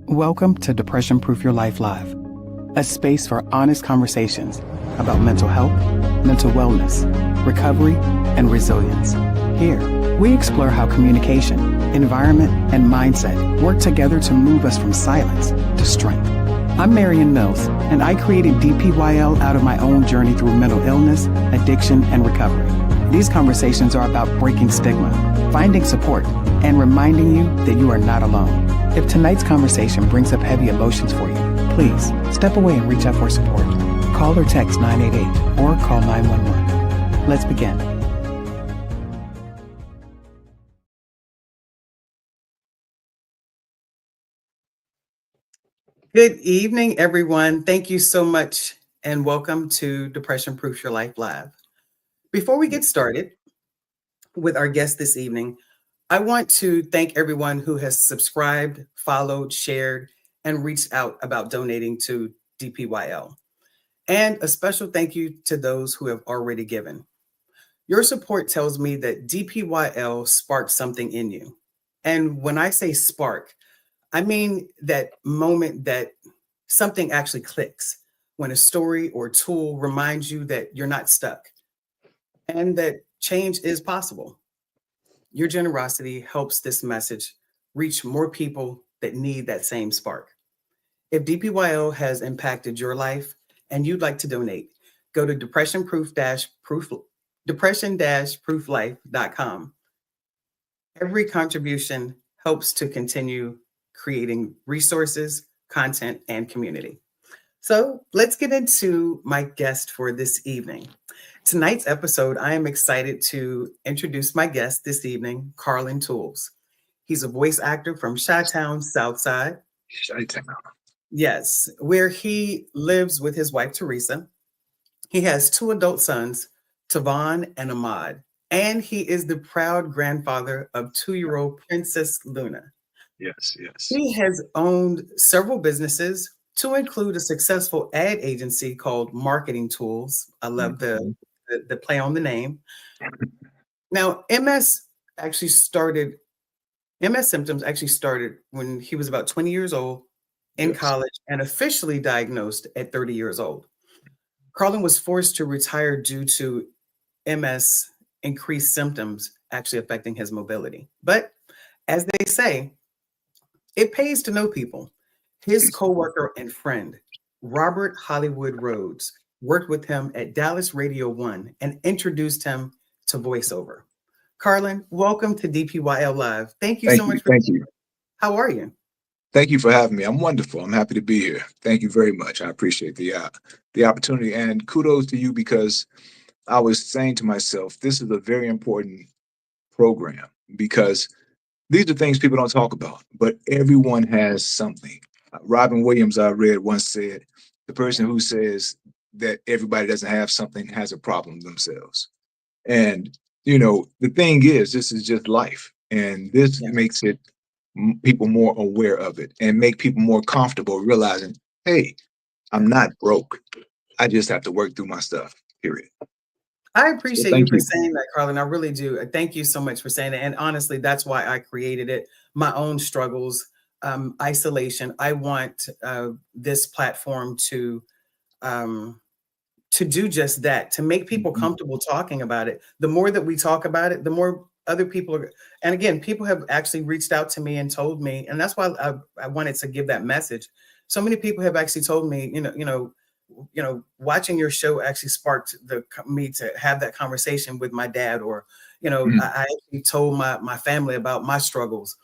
Welcome to Depression Proof Your Life Live, a space for honest conversations about mental health, mental wellness, recovery, and resilience. Here, we explore how communication, environment, and mindset work together to move us from silence to strength. I'm Marion Mills, and I created DPYL out of my own journey through mental illness, addiction, and recovery. These conversations are about breaking stigma, finding support, and reminding you that you are not alone. If tonight's conversation brings up heavy emotions for you, please step away and reach out for support. Call or text 988 or call 911. Let's begin. Good evening, everyone. Thank you so much and welcome to Depression Proof Your Life Live. Before we get started with our guest this evening, I want to thank everyone who has subscribed, followed, shared, and reached out about donating to DPYL. And a special thank you to those who have already given. Your support tells me that DPYL sparked something in you. And when I say spark, I mean that moment that something actually clicks, when a story or tool reminds you that you're not stuck and that change is possible. Your generosity helps this message reach more people that need that same spark. If DPYL has impacted your life and you'd like to donate, go to depression-prooflife.com. Every contribution helps to continue creating resources, content, and community. So let's get into my guest for this evening. Tonight's episode, I am excited to introduce my guest this evening, Carlin Tools. He's a voice actor from Chi-Town, Southside. Chi-Town. Yes, where he lives with his wife, Teresa. He has two adult sons, Tavon and Ahmad, and he is the proud grandfather of 2-year-old Princess Luna. Yes, yes. He has owned several businesses, to include a successful ad agency called Carlin Tools. I love the play on the name. Now, MS symptoms actually started when he was about 20 years old in college and officially diagnosed at 30 years old. Carlin was forced to retire due to MS increased symptoms actually affecting his mobility. But as they say, it pays to know people. His coworker and friend, Robert Hollywood Rhodes, worked with him at Dallas Radio 1 and introduced him to voiceover. Carlin, welcome to DPYL Live. Thank you so much. Thank you. How are you? Thank you for having me. I'm wonderful. I'm happy to be here. Thank you very much. I appreciate the opportunity, and kudos to you, because I was saying to myself, this is a very important program, because these are things people don't talk about, but everyone has something. Robin Williams, I read, once said, the person who says that everybody doesn't have something has a problem themselves. And, the thing is, this is just life. And this makes it people more aware of it and make people more comfortable realizing, hey, I'm not broke. I just have to work through my stuff, period. I appreciate you for saying that, Carlin. I really do. Thank you so much for saying that. And honestly, that's why I created it. My own struggles, isolation. I want this platform to do just that, to make people comfortable talking about it. The more that we talk about it, the more other people are. And again, people have actually reached out to me and told me, and that's why I wanted to give that message. So many people have actually told me, watching your show actually sparked me to have that conversation with my dad, or, I actually told my family about my struggles.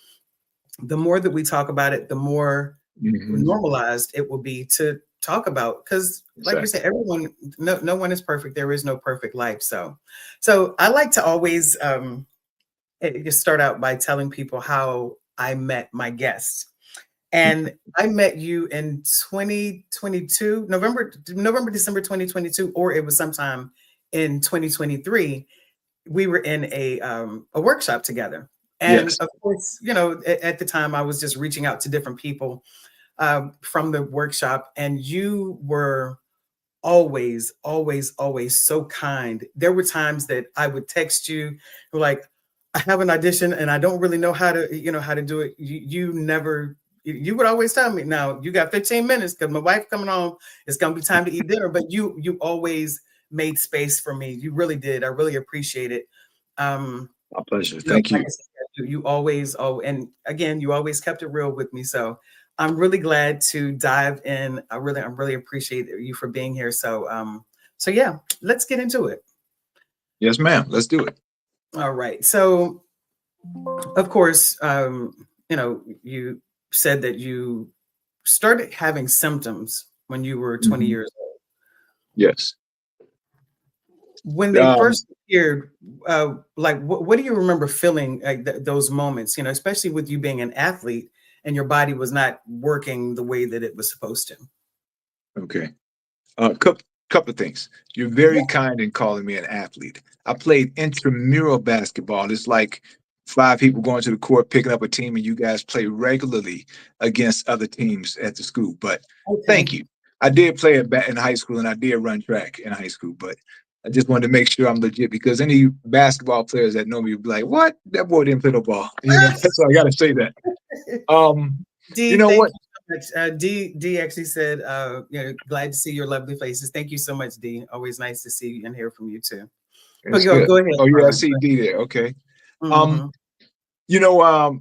The more that we talk about it, the more normalized it will be to talk about, because like you said, everyone, no one is perfect. There is no perfect life. So I like to always just start out by telling people how I met my guests. And I met you in 2022, November, December 2022, or it was sometime in 2023. We were in a workshop together. And of course, at the time I was just reaching out to different people from the workshop, and you were always, always, always so kind. There were times that I would text you like, I have an audition and I don't really know how to do it. You never you would always tell me, now you got 15 minutes because my wife coming home. It's gonna be time to eat dinner. But you always made space for me. You really did. I really appreciate it. Um, My pleasure. you know, Thank like you. I said, you always, oh, and again, you always kept it real with me. So I'm really glad to dive in. I'm really appreciate you for being here. So yeah, let's get into it. Yes, ma'am. Let's do it. All right. So of course, you said that you started having symptoms when you were 20 Mhm. years old. Yes. When they Um, first appeared, like what do you remember feeling like those moments? You know, especially with you being an athlete and your body was not working the way that it was supposed to. okay. Couple of things. You're Yeah. very kind in calling me an athlete. I played intramural basketball. It's like five people going to the court, picking up a team, and you guys play regularly against other teams at the school. But thank Okay. you. I did play it back in high school, and I did run track in high school. But I just wanted to make sure I'm legit because any basketball players that know me would be like, "What? That boy didn't play no ball." So I got to say that. Um, you D, know thank what? you so much. D actually said, glad to see your lovely faces. Thank you so much, D. Always nice to see you and hear from you too. Oh, It's good. go ahead, Oh yeah, I Carlin. see D there. Okay. Um, Mm-hmm. You know,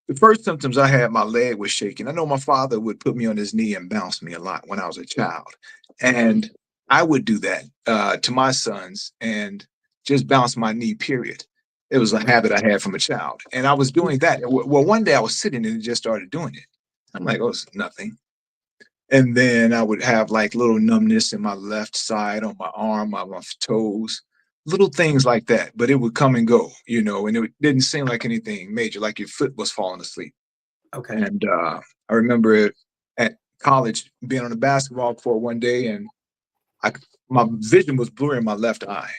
the first symptoms I had, my leg was shaking. I know my father would put me on his knee and bounce me a lot when I was a child. Mm-hmm. And I would do that to my sons and just bounce my knee, period. It was a habit I had from a child. And I was doing that. Well, one day I was sitting and it just started doing it. I'm like, oh, it's nothing. And then I would have like little numbness in my left side on my arm, my toes, little things like that. But it would come and go, and it didn't seem like anything major, like your foot was falling asleep. Okay. And I remember it at college being on the basketball court one day, and I my vision was blurry in my left eye.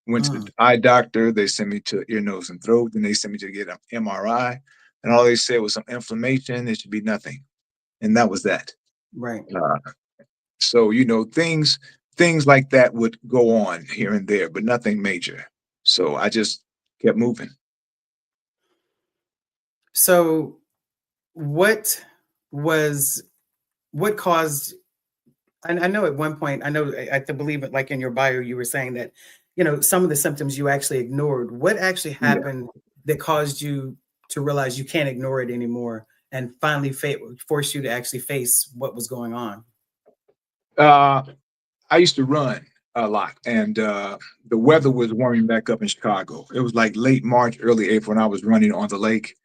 Went to the Mm, eye doctor. They sent me to ear, nose, and throat. Then they sent me to get an MRI, and all they said was some inflammation. It should be nothing, and that was that. right. Uh, So, things like that would go on here and there, but nothing major. So I just kept moving. So what was what caused, I know at one point, I know I believe it, like in your bio, you were saying that, some of the symptoms you actually ignored. What actually Yeah. happened that caused you to realize you can't ignore it anymore and finally force you to actually face what was going on? Uh, I used to run a lot, and the weather was warming back up in Chicago. It was like late March, early April, and I was running on the lake.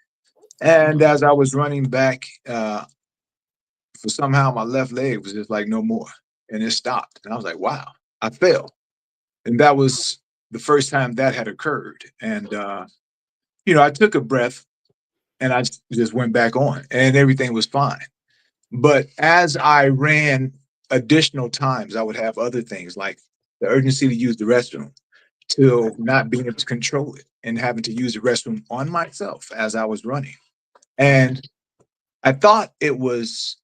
And Mhm. as I was running back, for somehow my left leg was just like no more, and it stopped. And I was like, wow, I fell. And that was the first time that had occurred. And I took a breath and I just went back on and everything was fine. But as I ran additional times, I would have other things like the urgency to use the restroom, Okay. till not being able to control it and having to use the restroom on myself as I was running. Okay. And I thought it was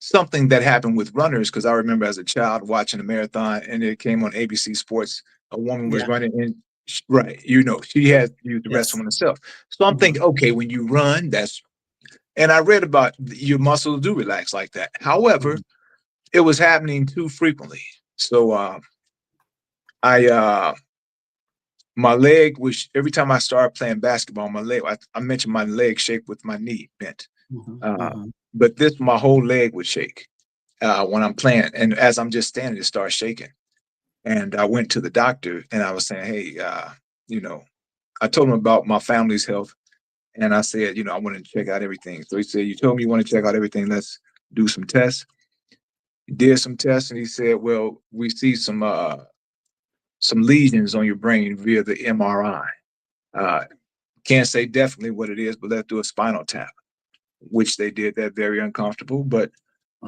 something that happened with runners because I remember as a child watching a marathon and it came on ABC Sports. A woman was Yeah. running in, right, she had used the restroom Yes. on herself. So I'm Hmm. thinking, okay, when you run, and I read about your muscles do relax like that. However, Hmm. it was happening too frequently. So I my leg was every time I started playing basketball, I mentioned my leg shake with my knee bent. Hmm. Uh, Hmm. but this my whole leg would shake when I'm playing, and as I'm just standing, it starts shaking. And I went to the doctor, and I was saying, "Hey, you know," I told him about my family's health, and I said, "I want to check out everything." So he said, "You told me you want to check out everything. Let's do some tests." He did some tests, and he said, "Well, we see some lesions on your brain via the MRI. Uh, can't say definitely what it is, but let's do a spinal tap," which they did. That very uncomfortable, but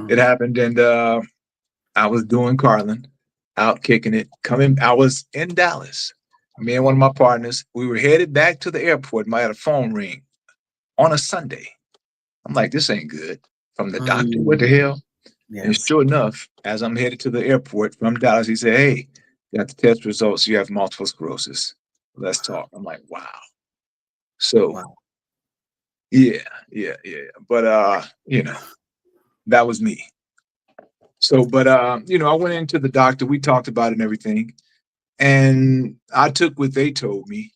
it Hmm. happened, and I was doing Carlin, out kicking it. Coming, I was in Dallas. Me and one of my partners, we were headed back to the airport. And I had a phone ring on a Sunday. I'm like, this ain't good. From the doctor, what the Mm, hell? And yes. sure enough, as I'm headed to the airport from Dallas, he said, "Hey, got the test results. You have multiple sclerosis. Let's talk." I'm like, wow. So Wow. Yeah, yeah, yeah. But that was me. So, but I went into the doctor. We talked about it and everything, and I took what they told me,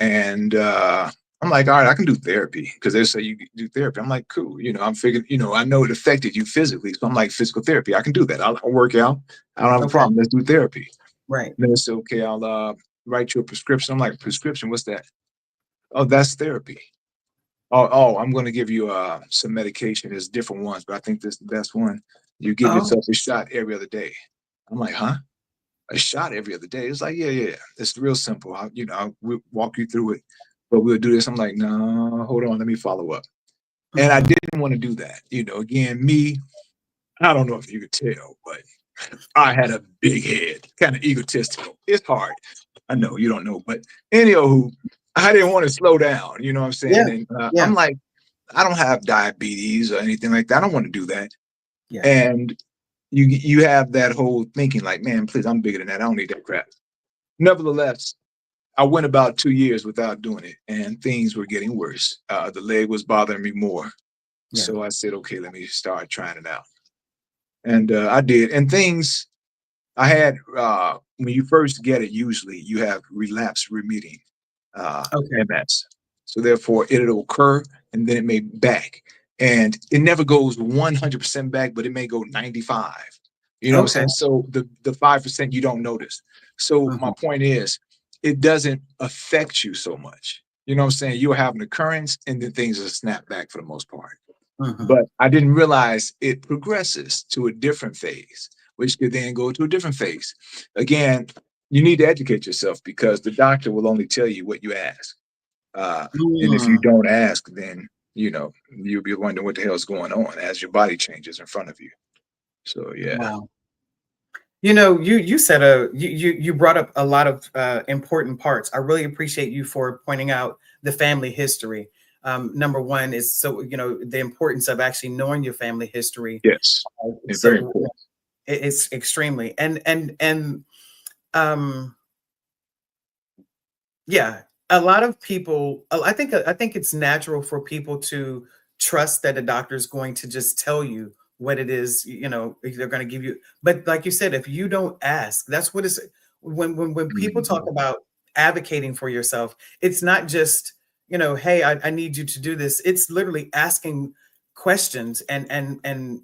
and I'm like, all right, I can do therapy because they say you can do therapy. I'm like, cool. I'm figuring, I know it affected you physically, so I'm like, physical therapy, I can do that. I'll work out. I don't have a Okay. problem. Let's do therapy. Right. Then it's okay. I'll write you a prescription. I'm like, prescription? What's that? Oh, that's therapy. Oh, I'm going to give you some medication. There's different ones, but I think this is the best one. You give Oh. yourself a shot every other day. I'm like, huh? A shot every other day? It's like, yeah, yeah. It's real simple. We'll walk you through it, but we'll do this. I'm like, no, hold on. Let me follow up. And I Hmm. didn't want to do that. Again, me, I don't know if you could tell, but I had a big head, kind of egotistical. It's hard. I know you don't know, but anywho, I didn't want to slow down. You know what I'm Yeah. saying? And I'm Yeah. like, I don't have diabetes or anything like that. I don't want to do that. Yeah. And you have that whole thinking like, man, please, I'm bigger than that. I don't need that crap. Nevertheless, I went about 2 years without doing it, and things were getting worse. The leg was bothering me more. Yeah. So I said, okay, let me start trying it out. And I did. And things I had, when you first get it, usually you have relapse remitting Okay. MS. So therefore, it'll occur and then it may back. And it never goes 100% back, but it may go 95. You know what I'm Okay. saying? So the 5% you don't notice. So my Hmm. point is, it doesn't affect you so much. You know what I'm saying? You'll have an occurrence and then things will snap back for the most part. Hmm. But I didn't realize it progresses to a different phase, which could then go to a different phase. Again, you need to educate yourself because the doctor will only tell you what you ask. And if you Mm. don't ask, then you'll be wondering what the hell is going on as your body changes in front of you. So yeah. Wow. You said you brought up a lot of important parts. I really appreciate you for pointing out the family history. Number one is the importance of actually knowing your family history. Yes. It's very So important. it's extremely and um yeah, a lot of people. I think it's natural for people to trust that a doctor is going to just tell you what it is. If they're going to give you. But like you said, if you don't ask, that's what is when people talk Mhm. about advocating for yourself. It's not just hey, I need you to do this. It's literally asking questions and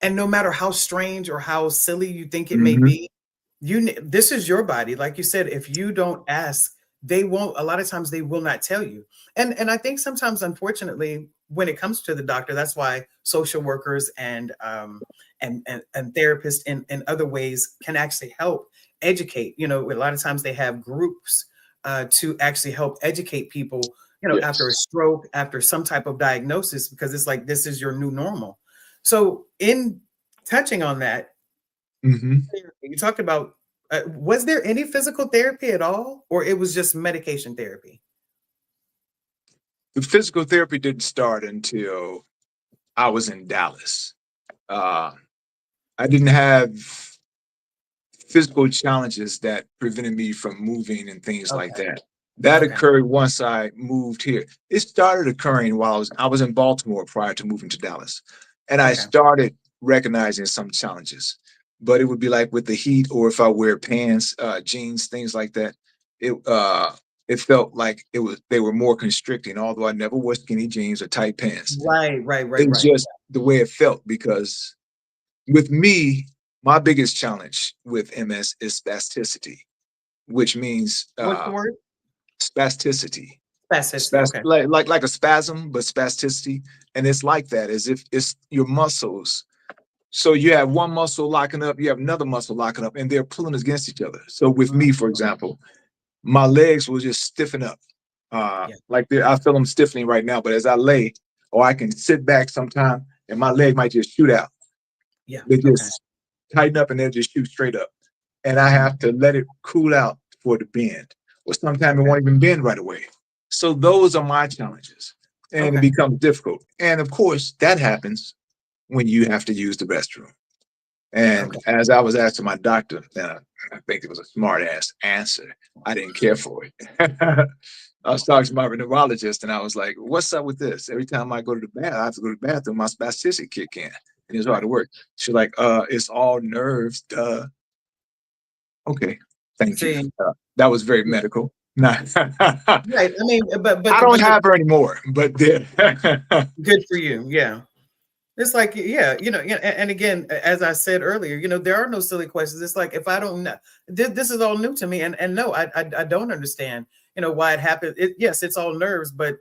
no matter how strange or how silly you think it may Mhm. be, this is your body. Like you said, if you don't ask, they won't. A lot of times they will not tell you. And I think sometimes, unfortunately, when it comes to the doctor, that's why social workers and therapists in other ways can actually help educate. A lot of times they have groups to actually help educate people, after a Yes. stroke, after some type of diagnosis, because it's like this is your new normal. So, in touching on that, Mhm. you talked about was there any physical therapy at all, or it was just medication therapy? The physical therapy didn't start until I was in Dallas. Uh, I didn't have physical challenges that prevented me from moving and things like Okay, that. That okay, occurred once I moved here. It started occurring while I was in Baltimore prior to moving to Dallas. And I okay. started recognizing some challenges. But it would be like with the heat or if I wear pants, jeans, things like that. It felt like they were more constricting, although I never wore skinny jeans or tight pants. Right, right, right, It's right. just the way it felt because with me, my biggest challenge with MS is spasticity, which means What's the word? spasticity. Spasticity. Okay, Like a spasm, but spasticity. And it's like that, as if it's your muscles. So you have one muscle locking up, you have another muscle locking up, and they're pulling against each other. So with mhm, me, for example, my legs will just stiffen up. yeah, I feel them stiffening right now, but as I lay, or I can sit back sometime and my leg might just shoot out. yeah. They Okay, just tighten up and they'll just shoot straight up. And I mhm, have to let it cool out for it to bend. Or sometimes it okay, won't even bend right away. So those are my challenges. And it okay, becomes difficult. And of course, that happens when you have to use the restroom. And okay. as I was asking my doctor, I think it was a smart ass answer. I didn't care for it. I was talking to my neurologist, and I was like, "What's up with this? Every time I go to the bath, I have to go to the bathroom. My spasticity kick in, and it's hard Right. to work." She's like, "It's all nerves, duh." Okay, thank you. See, That was very yeah, medical. Nah, I right. I mean, don't but the have her anymore, but there. good for you. Yeah. It's like, yeah, yeah, and again, as I said earlier, there are no silly questions. It's like, if I don't know, this is all new to me, and no, I don't understand, why it happened. Yes, it's all nerves, but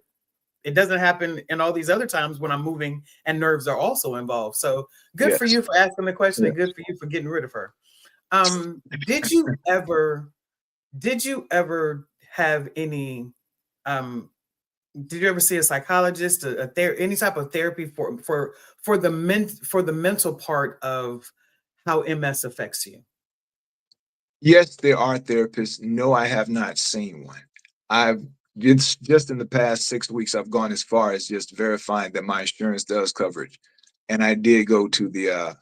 it doesn't happen in all these other times when I'm moving and nerves are also involved. So good for Yes, you for asking the question, yeah. and good for you for getting rid of her. Did you ever, have any, um, did you ever see a psychologist, any type of therapy for the mental part of how MS affects you? Yes, there are therapists. No, I have not seen one. I've it's just in the past 6 weeks, I've gone as far as just verifying that my insurance does coverage. And I did go to the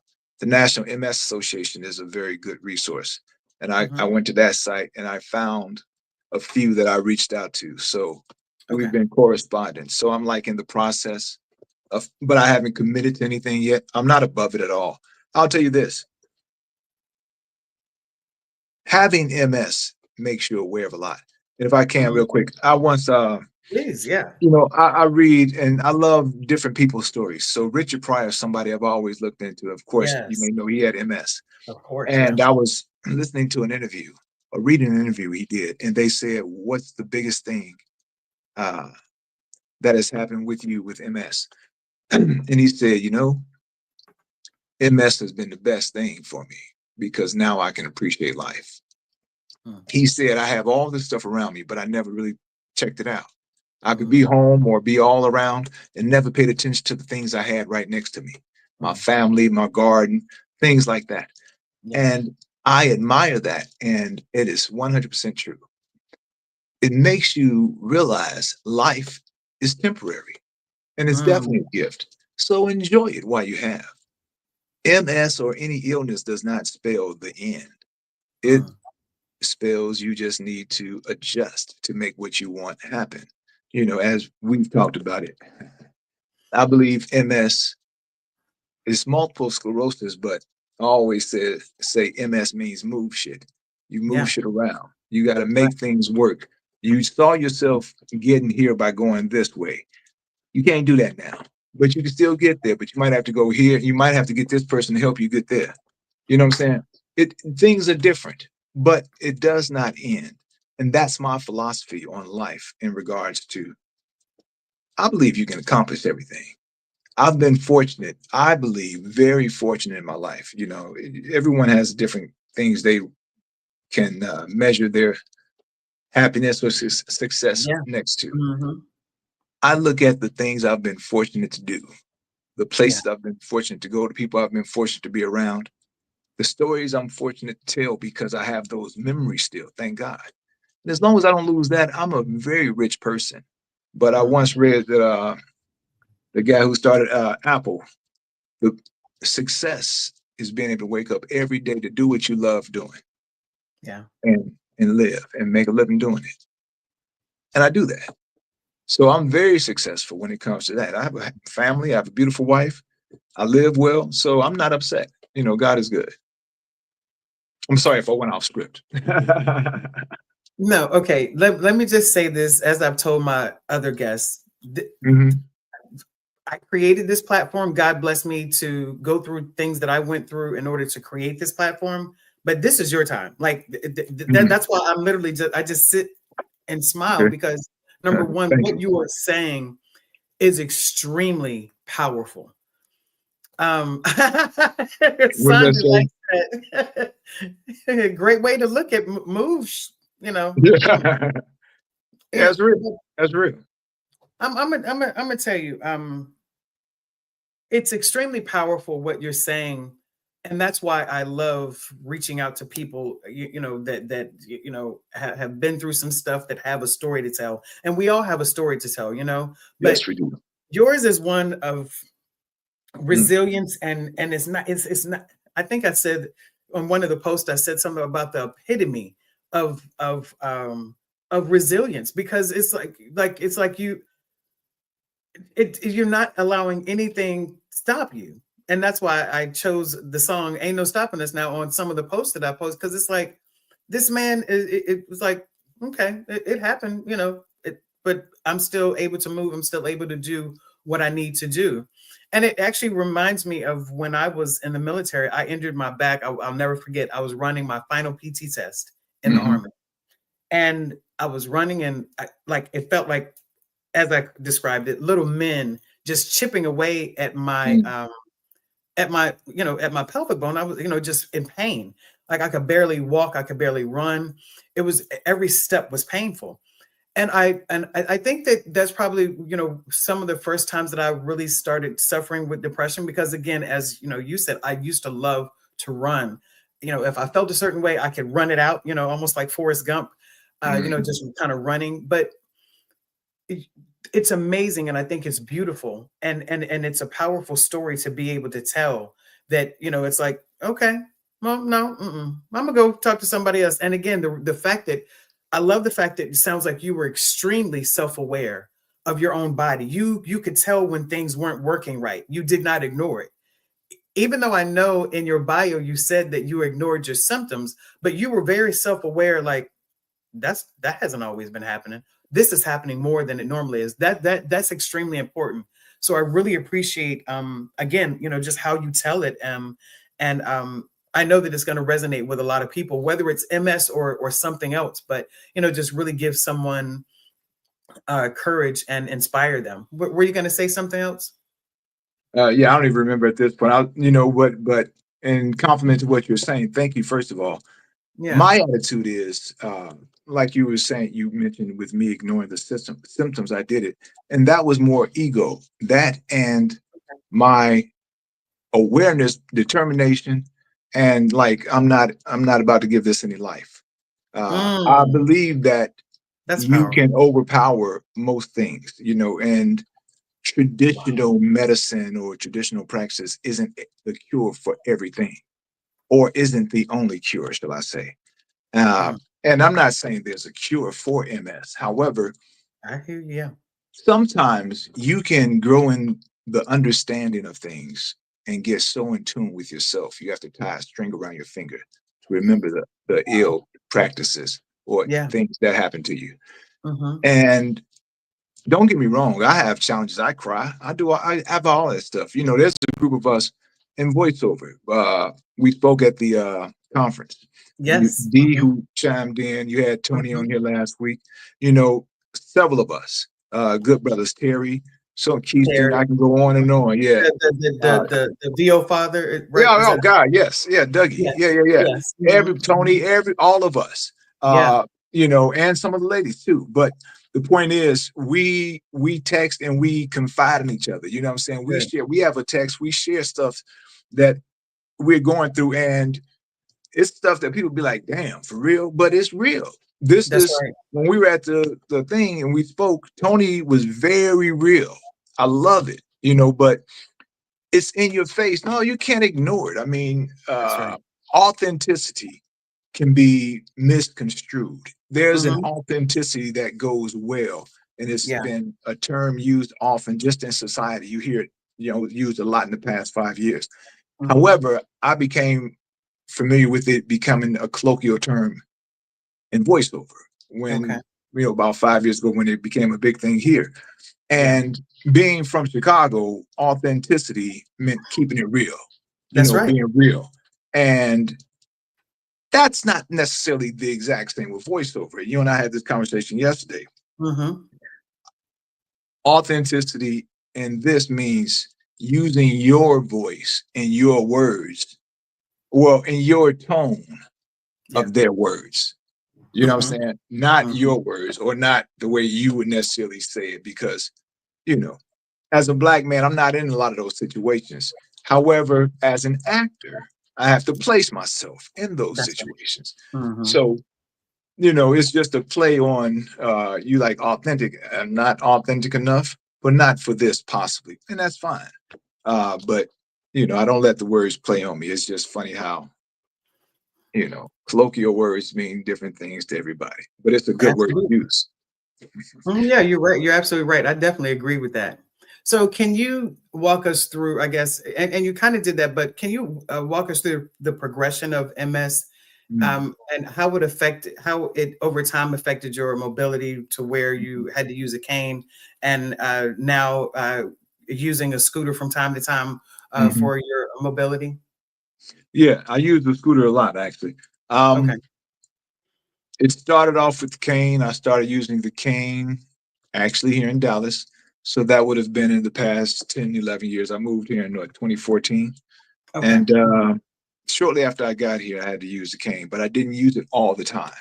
National MS Association is a very good resource. And I Hmm. went to that site and I found a few that I reached out to. So we've Okay. been corresponding. So I'm like in the process of, but I haven't committed to anything yet. I'm not above it at all. I'll tell you this, having MS makes you aware of a lot. And if I can, real Mhm. quick, I once, Please, yeah. I read and I love different people's stories. So Richard Pryor, somebody I've always looked into. Of course, you Yes, may know he had MS. of course, yeah. And I was listening to an interview, or reading an interview he did, and they said, "What's the biggest thing uh, that has happened with you with MS?" And he said, MS has been the best thing for me because now I can appreciate life. Mm, He said, I have all this stuff around me, but I never really checked it out. I could be mhm, home or be all around and never paid attention to the things I had right next to me, my mm, family, my garden, things like that. yeah. And I admire that. And it is 100% true. It makes you realize life is temporary and it's definitely Mm, a gift. So enjoy it while you have. MS or any illness does not spell the end. It mm, spells you just need to adjust to make what you want happen. As we've talked about it, I believe MS is multiple sclerosis, but I always say MS means move shit. You move yeah. shit around. You got to Right. make things work. You saw yourself getting here by going this way. You can't do that now, but you can still get there. But you might have to go here. You might have to get this person to help you get there. You know what I'm saying? Things are different, but it does not end. And that's my philosophy on life in regards to I believe you can accomplish everything. I've been fortunate, I believe, very fortunate in my life. Everyone has different things they can measure their happiness or success Yeah. next to. Hmm. I look at the things I've been fortunate to do, the Yeah. places I've been fortunate to go, the people I've been fortunate to be around, the stories I'm fortunate to tell because I have those memories still, thank God. And as long as I don't lose that, I'm a very rich person. But I Mm, once read that the guy who started Apple, the success is being able to wake up every day to do what you love doing yeah. and live and make a living doing it. And I do that. So I'm very successful when it comes to that. I have a family, I have a beautiful wife, I live well, so I'm not upset. God is good. I'm sorry if I went off script. No, okay. Let me just say this, as I've told my other guests. Hmm. I created this platform. God bless me to go through things that I went through in order to create this platform. But this is your time. Like Hmm. that's why I'm literally just sit and smile, Okay. because number one, Thank what you. you are saying is extremely powerful. What did I Sandy say? likes that. Great way to look at moves. Yeah. Yeah. That's real. That's real. I'm gonna tell you. It's extremely powerful what you're saying, and that's why I love reaching out to people, that have been through some stuff, that have a story to tell, and we all have a story to tell, Yes, but we do. yours is one of Mm. resilience, and it's not. I think I said on one of the posts, I said something about the epitome of of resilience, because it's like you're not allowing anything stop you. And that's why I chose the song "Ain't No Stopping Us" now on some of the posts that I post, because it's like this man, it was like, okay, it happened, but I'm still able to move. I'm still able to do what I need to do. And it actually reminds me of when I was in the military. I injured my back. I'll never forget. I was running my final PT test in the Hmm. Army, and I was running, and like it felt like, as I described it, little men just chipping away at my pelvic bone. I was, just in pain. Like I could barely walk, I could barely run. It was, every step was painful. And I think that that's probably, some of the first times that I really started suffering with depression, because again, as you said, I used to love to run. If I felt a certain way, I could run it out, almost like Forrest Gump, Hmm. just kind of running. But it- it's amazing, and I think it's beautiful, and it's a powerful story to be able to tell, that it's like, okay, well, no, I'm gonna go talk to somebody else. And again, the fact that I love the fact that it sounds like you were extremely self-aware of your own body. You could tell when things weren't working right. You did not ignore it, even though I know in your bio you said that you ignored your symptoms, but you were very self-aware. Like, that hasn't always been happening. This is happening more than it normally is. That's extremely important. So I really appreciate, again, just how you tell it. And I know that it's going to resonate with a lot of people, whether it's MS or something else, but just really give someone courage and inspire them. Were you going to say something else? Yeah, I don't even remember at this point. You know what, but in compliment to what you're saying, thank you, first of all. Yeah. My attitude is, like you were saying, you mentioned with me ignoring the symptoms, I did it. And that was more ego, that and my awareness, determination, and like, I'm not about to give this any life. I Mm, believe that that's you powerful. can overpower most things, and traditional medicine or traditional practice isn't the cure for everything, or isn't the only cure, shall I say. Uh, Mm, and I'm not saying there's a cure for MS. However, I hear you. Yeah. sometimes you can grow in the understanding of things and get so in tune with yourself. You have to tie a string around your finger to remember the ill practices or Yeah. things that happen to you. Hmm. And don't get me wrong, I have challenges. I cry. I have all that stuff. There's a group of us in voiceover. We spoke at the conference. Yes. D who chimed in. You had Tony Hmm. on here last week. You know, several of us, good brothers, Terry, so Keiston. Terry. I can go on and on. Yeah. Uh, The VO father, right? yeah, Is oh that? God, yes, yeah, Dougie, yeah, Yes. yeah, yeah. Yes. Every Hmm. Tony, all of us, Yeah. and some of the ladies too. But the point is, we text and we confide in each other. You know what I'm saying? We Good. share. We have a text. We share stuff that we're going through, and it's stuff that people be like, "Damn, for real," but it's real. That's This right. when we were at the thing and we spoke, Tony was very real. I love it, but it's in your face. No, you can't ignore it. I mean, That's right. authenticity can be misconstrued. There's an Hmm. authenticity that goes well, and it's Yeah. been a term used often just in society. You hear it, used a lot in the past 5 years. Hmm. However, I became familiar with it becoming a colloquial term in voiceover Okay. when, about 5 years ago when it became a big thing here. Yeah. And being from Chicago, authenticity meant keeping it real, That's right. being real. And that's not necessarily the exact same with voiceover. You and I had this conversation yesterday. Hmm. Authenticity in this means using your voice and your words, well, in your tone Yeah. of their words. You know what Hmm. I'm saying? Not Hmm. your words or not the way you would necessarily say it, because, you know, as a black man, I'm not in a lot of those situations. However, as an actor, I have to place myself in those That's right. situations. Hmm. So, it's just a play on you like authentic. I'm not authentic enough, but not for this possibly. And that's fine. But I don't let the words play on me. It's just funny how Colloquial words mean different things to everybody, but it's a good word to Absolutely. use. Yeah, you're right. You're absolutely right. I definitely agree with that. So, can you walk us through, I guess, and you kind of did that, but can you walk us through the progression of MS, Mm, and how it over time affected your mobility to where mhm, you had to use a cane, and now using a scooter from time to time mhm. for your mobility? Yeah, I use the scooter a lot actually. Okay. Um, it started off with the cane. I started using the cane actually here in Dallas. So that would have been in the past 10, 11 years. I moved here in 2014. Okay. And shortly after I got here, I had to use the cane, but I didn't use it all the time.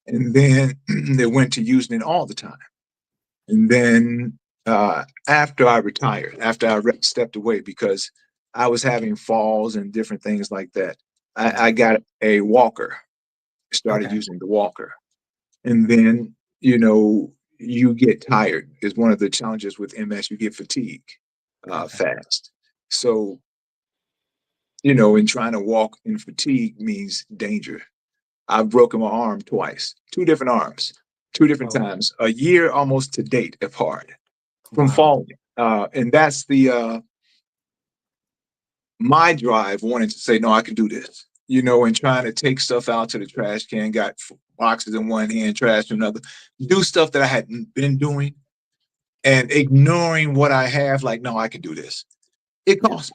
And then they went to using it all the time. And then after I retired, after I stepped away because I was having falls and different things like that, I Right. got a walker, started Okay. using the walker. And then, you get tired is one of the challenges with MS. You get fatigue Okay. fast. So, and trying to walk in fatigue means danger. I've broken my arm twice, two different arms, two different Oh, times, a year almost to date apart from wow. falling. And that's the my drive wanting to say, no, I can do this, and trying to take stuff out to the trash can, got boxes in one hand, trash in another, do stuff that I hadn't been doing and ignoring what I have, like, no, I can do this. It Yeah. costs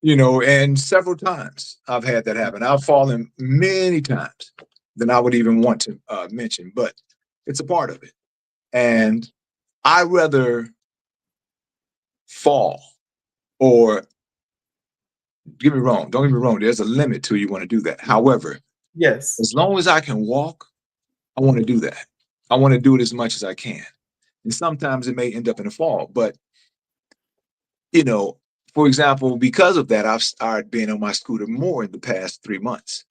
me, and several times I've had that happen. I've fallen many times than I would even want to mention, but it's a part of it. Yeah. And I rather fall or get me wrong, don't get me wrong, there's a limit to you want to do that. However, Yes. as long as I can walk, I want to do that. I want to do it as much as I can. And sometimes it may end up in a fall, but you know, for example, because of that, I've started being on my scooter more in the past 3 months.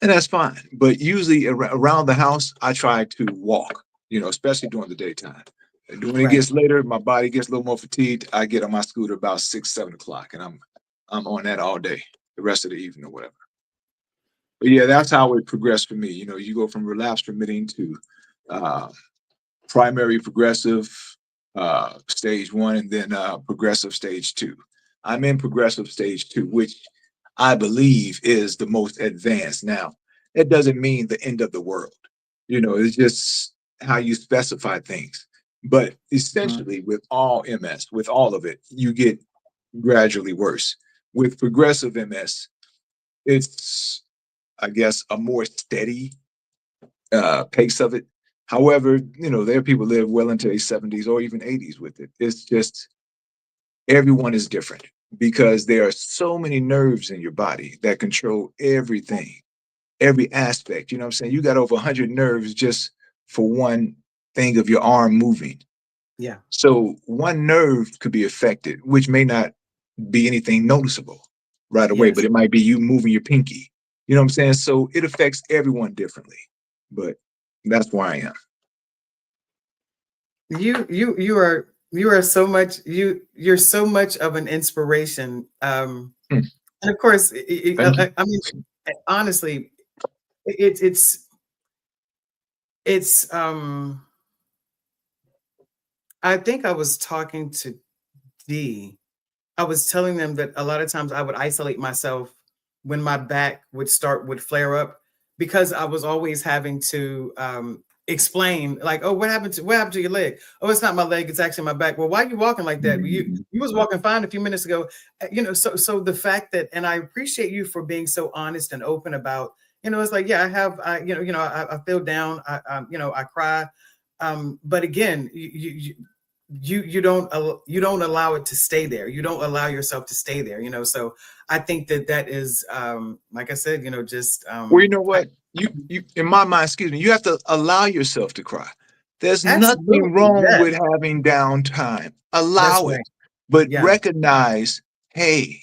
And that's fine. But usually around the house, I try to walk, especially during the daytime. And when it Right. gets later, my body gets a little more fatigued. I get on my scooter about 6, 7 o'clock, and I'm on that all day, the rest of the evening or whatever. But yeah, that's how it progressed for me. You go from relapse remitting to uh, primary progressive stage one, and then progressive stage two. I'm in progressive stage two, which I believe is the most advanced. Now, it doesn't mean the end of the world. It's just how you specify things. But Mhm. essentially, with all MS, with all of it, you get gradually worse. With progressive MS, it's, I guess, a more steady pace of it. However, there are people live well into their 70s or even 80s with it. It's just everyone is different because there are so many nerves in your body that control everything, every aspect. You know what I'm saying? You got over 100 nerves just for one thing of your arm moving. Yeah. So one nerve could be affected, which may not be anything noticeable right away, Yes. but it might be you moving your pinky. You know what I'm saying? So it affects everyone differently. But that's where I am. You are so much you're so much of an inspiration. Hmm, And of course, thank you. I mean, honestly, it, it's it's. I think I was talking to D. I was telling them that a lot of times I would isolate myself when my back would flare up because I was always having to explain like, oh, what happened to your leg? Oh, it's not my leg, it's actually my back. Well, why are you walking like that? Mhm. You was walking fine a few minutes ago. So the fact that, and I appreciate you for being so honest and open about, it's like, yeah, I feel down, I cry. But again, you don't allow it to stay there. You don't allow yourself to stay there. So I think that is, like I said, just Well, you know what? You in my mind, excuse me, you have to allow yourself to cry. There's nothing absolutely, wrong yes, with having downtime. that's Allow it, right. but Yeah. recognize, hey,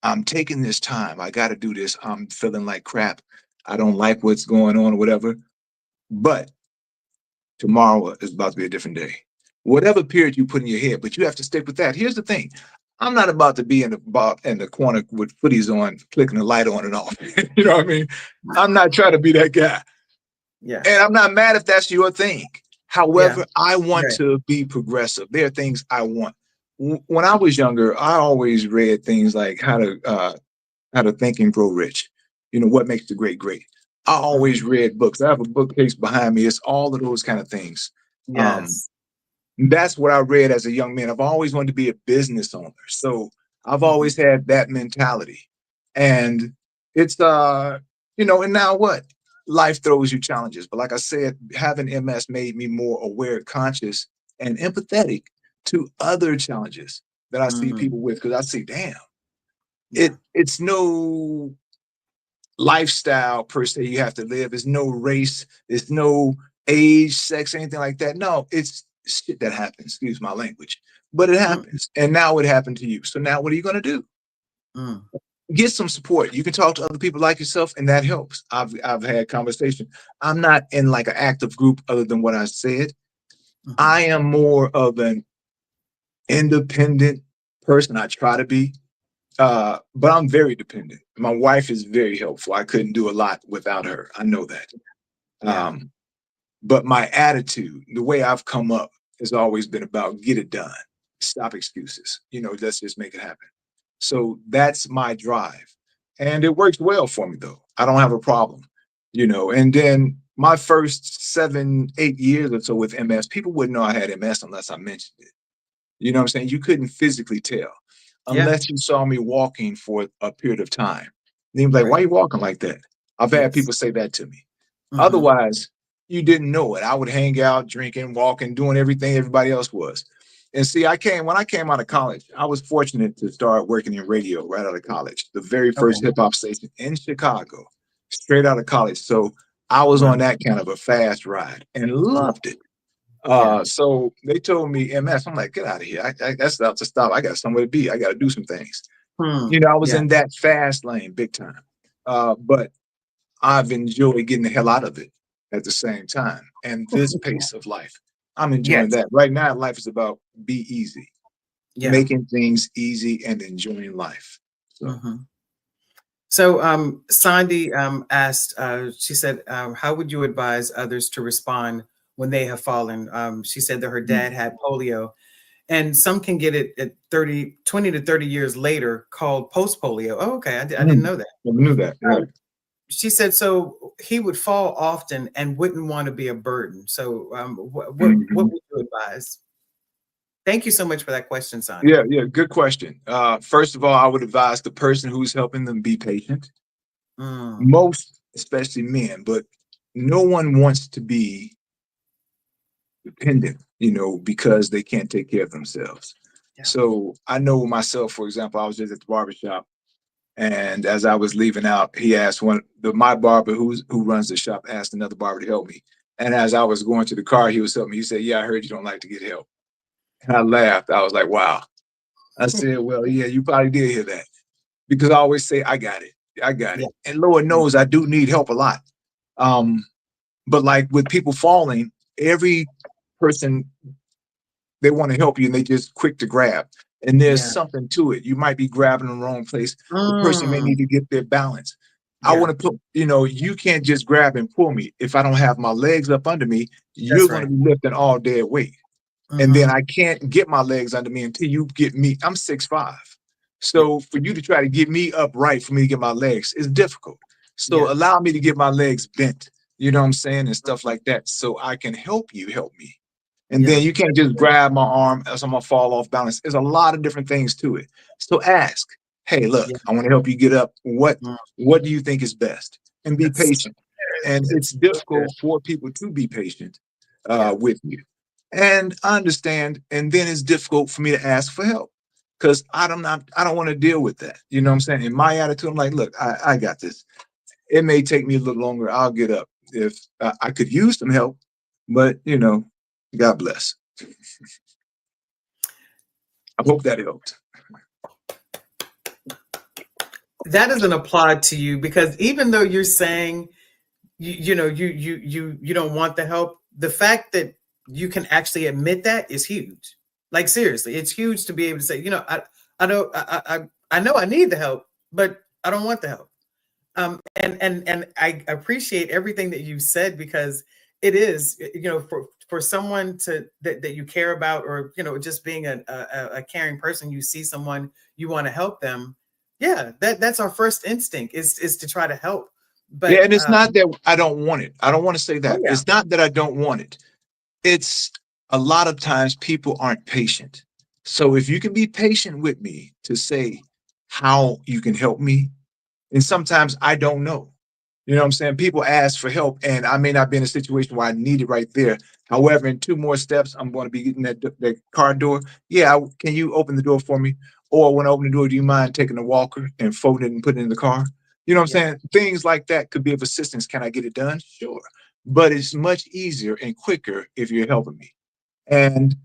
I'm taking this time. I got to do this. I'm feeling like crap. I don't like what's going on or whatever. But tomorrow is about to be a different day. Whatever period you put in your head, but you have to stick with that. Here's the thing. I'm not about to be in the corner with footies on, flicking the light on and off. You know what I mean? I'm not trying to be that guy. Yeah. And I'm not mad if that's your thing. Yeah. However, I want Right. to be progressive. There are things I want. When I was younger, I always read things like How to Think and Grow Rich. You know, What Makes the Great Great. I Mhm. always read books. I have a bookcase behind me. It's all of those kind of things. Um, Yes. that's what I read as a young man. I've always wanted to be a business owner. So I've Mhm. always had that mentality. And it's and now what? Life throws you challenges. But like I said, having MS made me more aware, conscious, and empathetic to other challenges that I see Mm. people with. Because I see, damn, Yeah. it's no lifestyle per se you have to live. There's no race, there's no age, sex, anything like that. No, it's shit that happens. Excuse my language, but it Mm. happens. And now it happened to you. So now what are you going to do? Mm. Get some support. You can talk to other people like yourself, and that helps. I've had conversation. I'm not in like an active group other than what I said. Mhm. I am more of an independent person. I try to be. But I'm very dependent. My wife is very helpful. I couldn't do a lot without her. I know that. Yeah. Um, but my attitude, the way I've come up, has always been about get it done. Stop excuses. Let's just make it happen. So that's my drive. And it works well for me though. I don't have a problem. And then my first 7, 8 years or so with MS, people wouldn't know I had MS unless I mentioned it. You know what I'm saying? You couldn't physically tell Yeah. unless you saw me walking for a period of time. Then you'd be like, why Right. are you walking like that? I've had Yes. people say that to me. Mhm. Otherwise, you didn't know it. I would hang out, drinking, walking, doing everything everybody else was. And see, when I came out of college, I was fortunate to start working in radio right out of college, the very Okay. first hip hop station in Chicago, straight out of college. So I was Wow. on that kind of a fast ride and Yeah. loved it. Yeah. So they told me MS. I'm like, get out of here. That's out to stop. I got somewhere to be. I got to do some things. Hmm. I was Yeah. in that fast lane big time. But I've enjoyed getting the hell out of it at the same time. And this pace of life, I'm enjoying Yes. that. Right now, life is about be easy, Yeah. making things easy and enjoying life. So, Mhm. So, Sandy asked, she said, how would you advise others to respond when they have fallen? She said that her mm, dad had polio, and some can get it at 30, 20 to 30 years later called post polio. Oh, okay. I didn't mm, know that. I knew that. Yeah. She said, so he would fall often and wouldn't want to be a burden. So, what Mhm. would you advise? Thank you so much for that question, Sandy. Yeah, yeah, good question. First of all, I would advise the person who's helping them be patient. Mm, Most, especially men, but no one wants to be dependent, because they can't take care of themselves. yeah. So I know myself, for example, I was just at the barbershop, and as I was leaving out, he asked my barber who runs the shop asked another barber to help me. And as I was going to the car, he was helping me. He said, "Yeah, I heard you don't like to get help." And I laughed. I was like, "Wow." I said, "Well, yeah, you probably did hear that." Because I always say, I got it. I got Yeah. it. And Lord Mm, knows I do need help a lot. Um, but like with people falling, every person, they want to help you and they just quick to grab. And there's yeah. something to it. You might be grabbing in the wrong place. The person may Mm, need to get their balance. I yeah. want to put, you can't just grab and pull me. If I don't have my legs up under me, you're That's going right. to be lifting all dead weight. And then Hmm. I can't get my legs under me until you get me. I'm 6'5". Yeah. So for you to try to get me upright for me to get my legs is difficult. So Yeah. allow me to get my legs bent, you know what I'm saying, and stuff Mhm. like that. So I can help you help me. And Yeah. then you can't just grab my arm else I'm gonna fall off balance. There's a lot of different things to it. So ask, hey, look, Yeah. I want to help you get up. What Mm, what do you think is best? And be that's patient. And it's it's so good. difficult for people to be patient Yeah. with you. And I understand. And then it's difficult for me to ask for help because I don't want to deal with that. You know what I'm saying? In my attitude, I'm like, look, I got this. It may take me a little longer. I'll get up if I could use some help, but God bless. I hope that helped. That is an applaud to you because even though you're saying you don't want the help, the fact that you can actually admit that is huge. Like seriously, it's huge to be able to say, I know I need the help, but I don't want the help. And I appreciate everything that you said, because it is, for someone that you care about, or just being a caring person, you see someone, you want to help them. Yeah, that's our first instinct, is to try to help. Yeah, But and it's not that I don't want it. I don't want to say oh that. yeah, It's not that I don't want it. It's a lot of times people aren't patient. So if you can be patient with me to say how you can help me, and sometimes I don't know. You know what I'm saying? People ask for help, and I may not be in a situation where I need it right there. However, in two more steps, I'm going to be getting that car door. Yeah, can you open the door for me? Or when I open the door, do you mind taking the walker and folding it and putting it in the car? You know what I'm yeah, saying? Things like that could be of assistance. Can I get it done? Sure. But it's much easier and quicker if you're helping me. And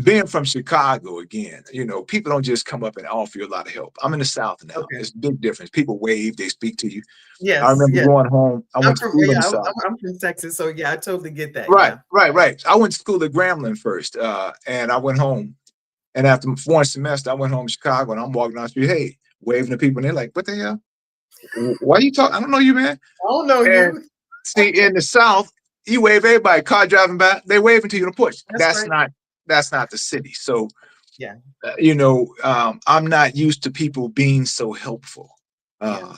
being from Chicago again, people don't just come up and offer you a lot of help. I'm in the South now. okay, It's a big difference. People wave, they speak to you. I yes, remember yes. going home. I I'm went to from school in yeah, the South. I'm from Texas, so yeah, I totally get that. Right, Yeah. right, right. I went to school at Grambling first, and I went home. And after one semester, I went home to Chicago, and I'm walking down the street, hey, waving to people, and they're like, "What the hell? Why are you talking? I don't know you, man." I don't know And you. see, in the South, you wave everybody. Car driving by, they waving to you to push. That's right. That's not the city. So Yeah, I'm not used to people being so helpful. yeah. Uh,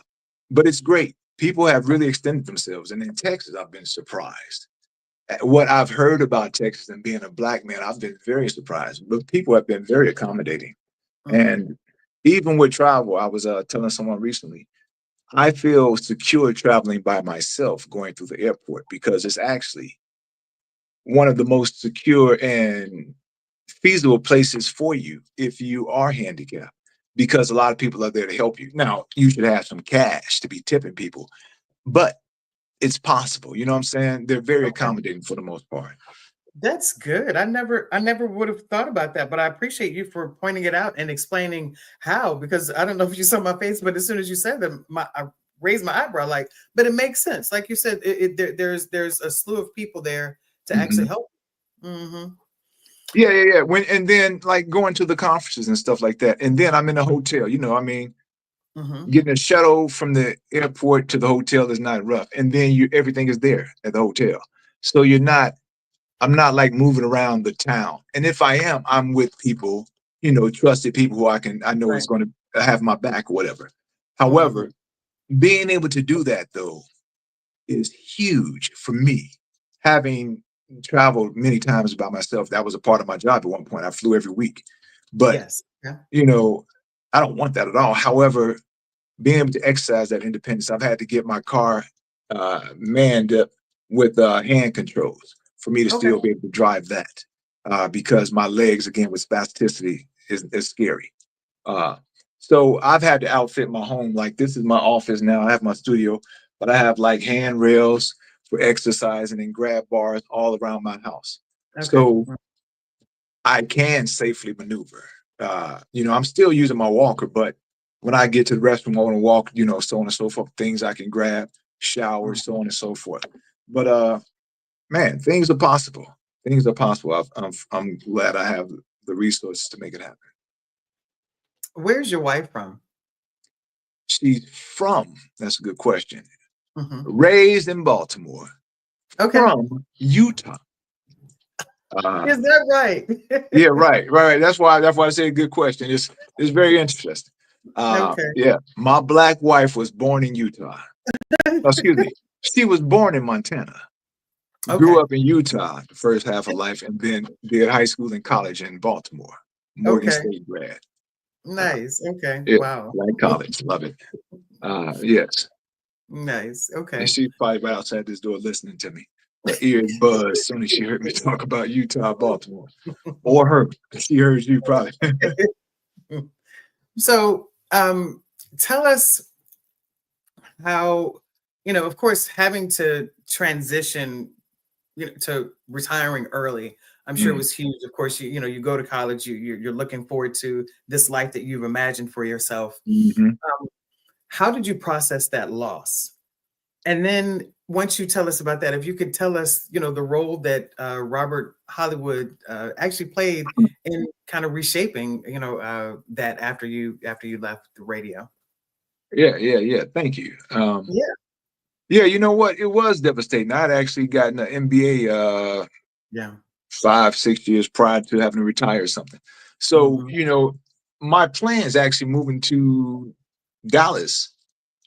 but it's great. People have really extended themselves. And in Texas, I've been surprised. At what I've heard about Texas and being a black man, I've been very surprised. But people have been very accommodating. Hmm. And even with travel, I was telling someone recently, I feel secure traveling by myself going through the airport because it's actually one of the most secure and feasible places for you if you are handicapped, because a lot of people are there to help you. Now, you should have some cash to be tipping people, but it's possible. You know what I'm saying? They're very Okay. accommodating for the most part. That's good. I never would have thought about that, but I appreciate you for pointing it out and explaining how, because I don't know if you saw my face, but as soon as you said that, I raised my eyebrow, like, but it makes sense. Like you said, there's a slew of people there to actually Mhm. help. Hmm. Yeah, yeah, yeah. And then like going to the conferences and stuff like that. And then I'm in a hotel, I mean, Hmm. getting a shuttle from the airport to the hotel is not rough. And then everything is there at the hotel. So I'm not like moving around the town. And if I am, I'm with people, trusted people who I know is Right. going to have my back or whatever. Hmm. However, being able to do that though is huge for me. Having traveled many times by myself, that was a part of my job at one point. I flew every week. But, Yes. Yeah. you know, I don't want that at all. However, being able to exercise that independence, I've had to get my car manned up with hand controls for me to Okay. still be able to drive that because my legs, again, with spasticity, is scary. Uh, so I've had to outfit my home. Like this is my office now. I have my studio, but I have like handrails for exercising and grab bars all around my house. Okay. So I can safely maneuver. I'm still using my walker, but when I get to the restroom, I want to walk, so on and so forth, things I can grab, showers, so on and so forth. But man, things are possible. Things are possible. I'm glad I have the resources to make it happen. Where's your wife from? She's from, that's a good question. Hmm. Raised in Baltimore, Okay. from Utah. Uh, Is that right? yeah, right, right. That's why I say a good question. It's very interesting. Okay. Yeah, my black wife was born in Utah. Oh, excuse me, she was born in Montana. Grew Okay. up in Utah the first half of life, and then did high school and college in Baltimore. Morgan Okay. State grad. Uh, Nice. Okay. yeah, Wow. like college, love it. Yes, Nice. and Okay. she's probably right outside this door listening to me. Her ears buzzed as soon as she heard me talk about Utah, Baltimore, or her. She heard you probably. So, tell us how, of course, having to transition, to retiring early, I'm sure it Mm, was huge. Of course, you go to college, you're looking forward to this life that you've imagined for yourself. mhm. How did you process that loss? And then once you tell us about that, if you could tell us, the role that Robert Hollywood actually played in kind of reshaping, that after you left the radio. Yeah, yeah, yeah. Thank you. Yeah, Yeah, you know what? It was devastating. I'd actually gotten an MBA yeah. 5, 6 years prior to having to retire or something. So, Hmm. my plans actually moving to Dallas.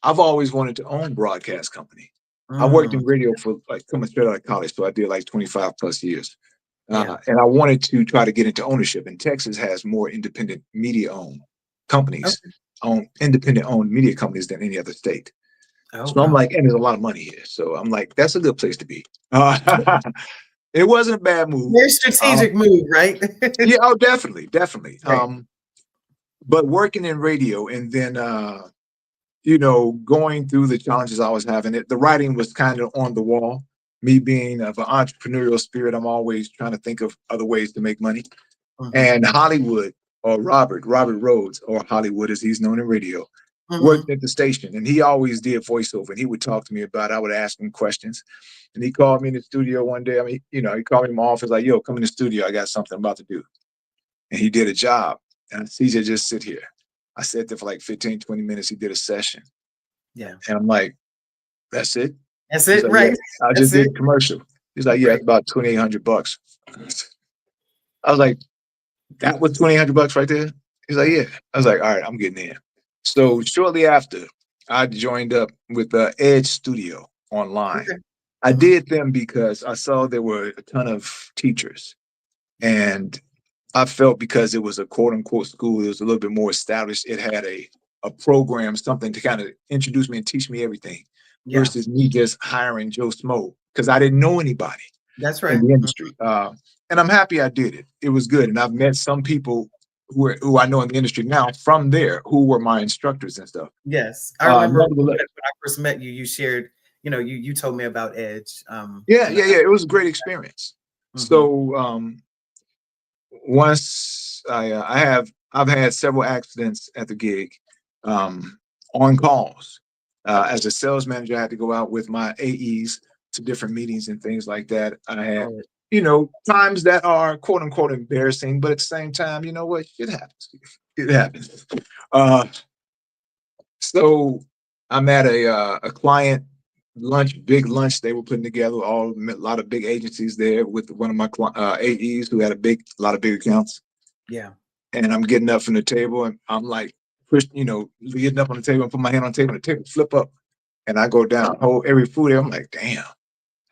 I've always wanted to own broadcast company. I worked Mm, in radio for like coming straight out of college, so I did like 25 plus years. yeah. And I wanted to try to get into ownership. And Texas has more independent media owned companies, Okay. own independent owned media companies than any other state. Oh, So I'm wow. like, and there's a lot of money here. So I'm like, that's a good place to be. It wasn't a bad move. Very Um, strategic move, right? yeah, oh, definitely, definitely. Right. But working in radio and then going through the challenges I was having, the writing was kind of on the wall. Me being of an entrepreneurial spirit, I'm always trying to think of other ways to make money. Hmm. And Hollywood, or Robert Rhodes, or Hollywood as he's known in radio, Hmm. worked at the station, and he always did voiceover. And he would talk to me about it. I would ask him questions, and he called me in the studio one day. I mean, he called me in my office like, "Yo, come in the studio. I got something I'm about to do." And he did a job. And I said, CJ, just sit here. I sat there for like 15, 20 minutes. He did a session. Yeah. And I'm like, that's it? That's He's it, like, yeah, right? I That's just did it. a commercial. He's like, yeah, Right. it's about $2,800. I was like, that was $2,800 right there? He's like, Yeah. yeah. I was like, all right, I'm getting in. So shortly after, I joined up with Edge Studio online. Okay. I Hmm. did them because I saw there were a ton of teachers. And I felt because it was a quote unquote school, it was a little bit more established. It had a program, something to kind of introduce me and teach me everything Yeah. versus me just hiring Joe Smo because I didn't know anybody That's in right. the industry. And I'm happy I did it. It was good. And I've met some people who I know in the industry now from there who were my instructors and stuff. Yes, I remember when Nevertheless, I first met you. You shared, you told me about Edge. yeah, And yeah, yeah. It was a great experience. mhm. So once I've had several accidents at the gig, um, on calls. As a sales manager, I had to go out with my AEs to different meetings and things like that. I had, Oh, times that are quote unquote embarrassing, but at the same time, you know what? It happens. It happens. Uh, so I'm at a client lunch, big lunch they were putting together, a lot of big agencies there with one of my AEs who had lot of big accounts. yeah. And I'm getting up from the table and I'm like, getting up on the table and put my hand on the table flip up. And I go down, hold every food there. I'm like, damn,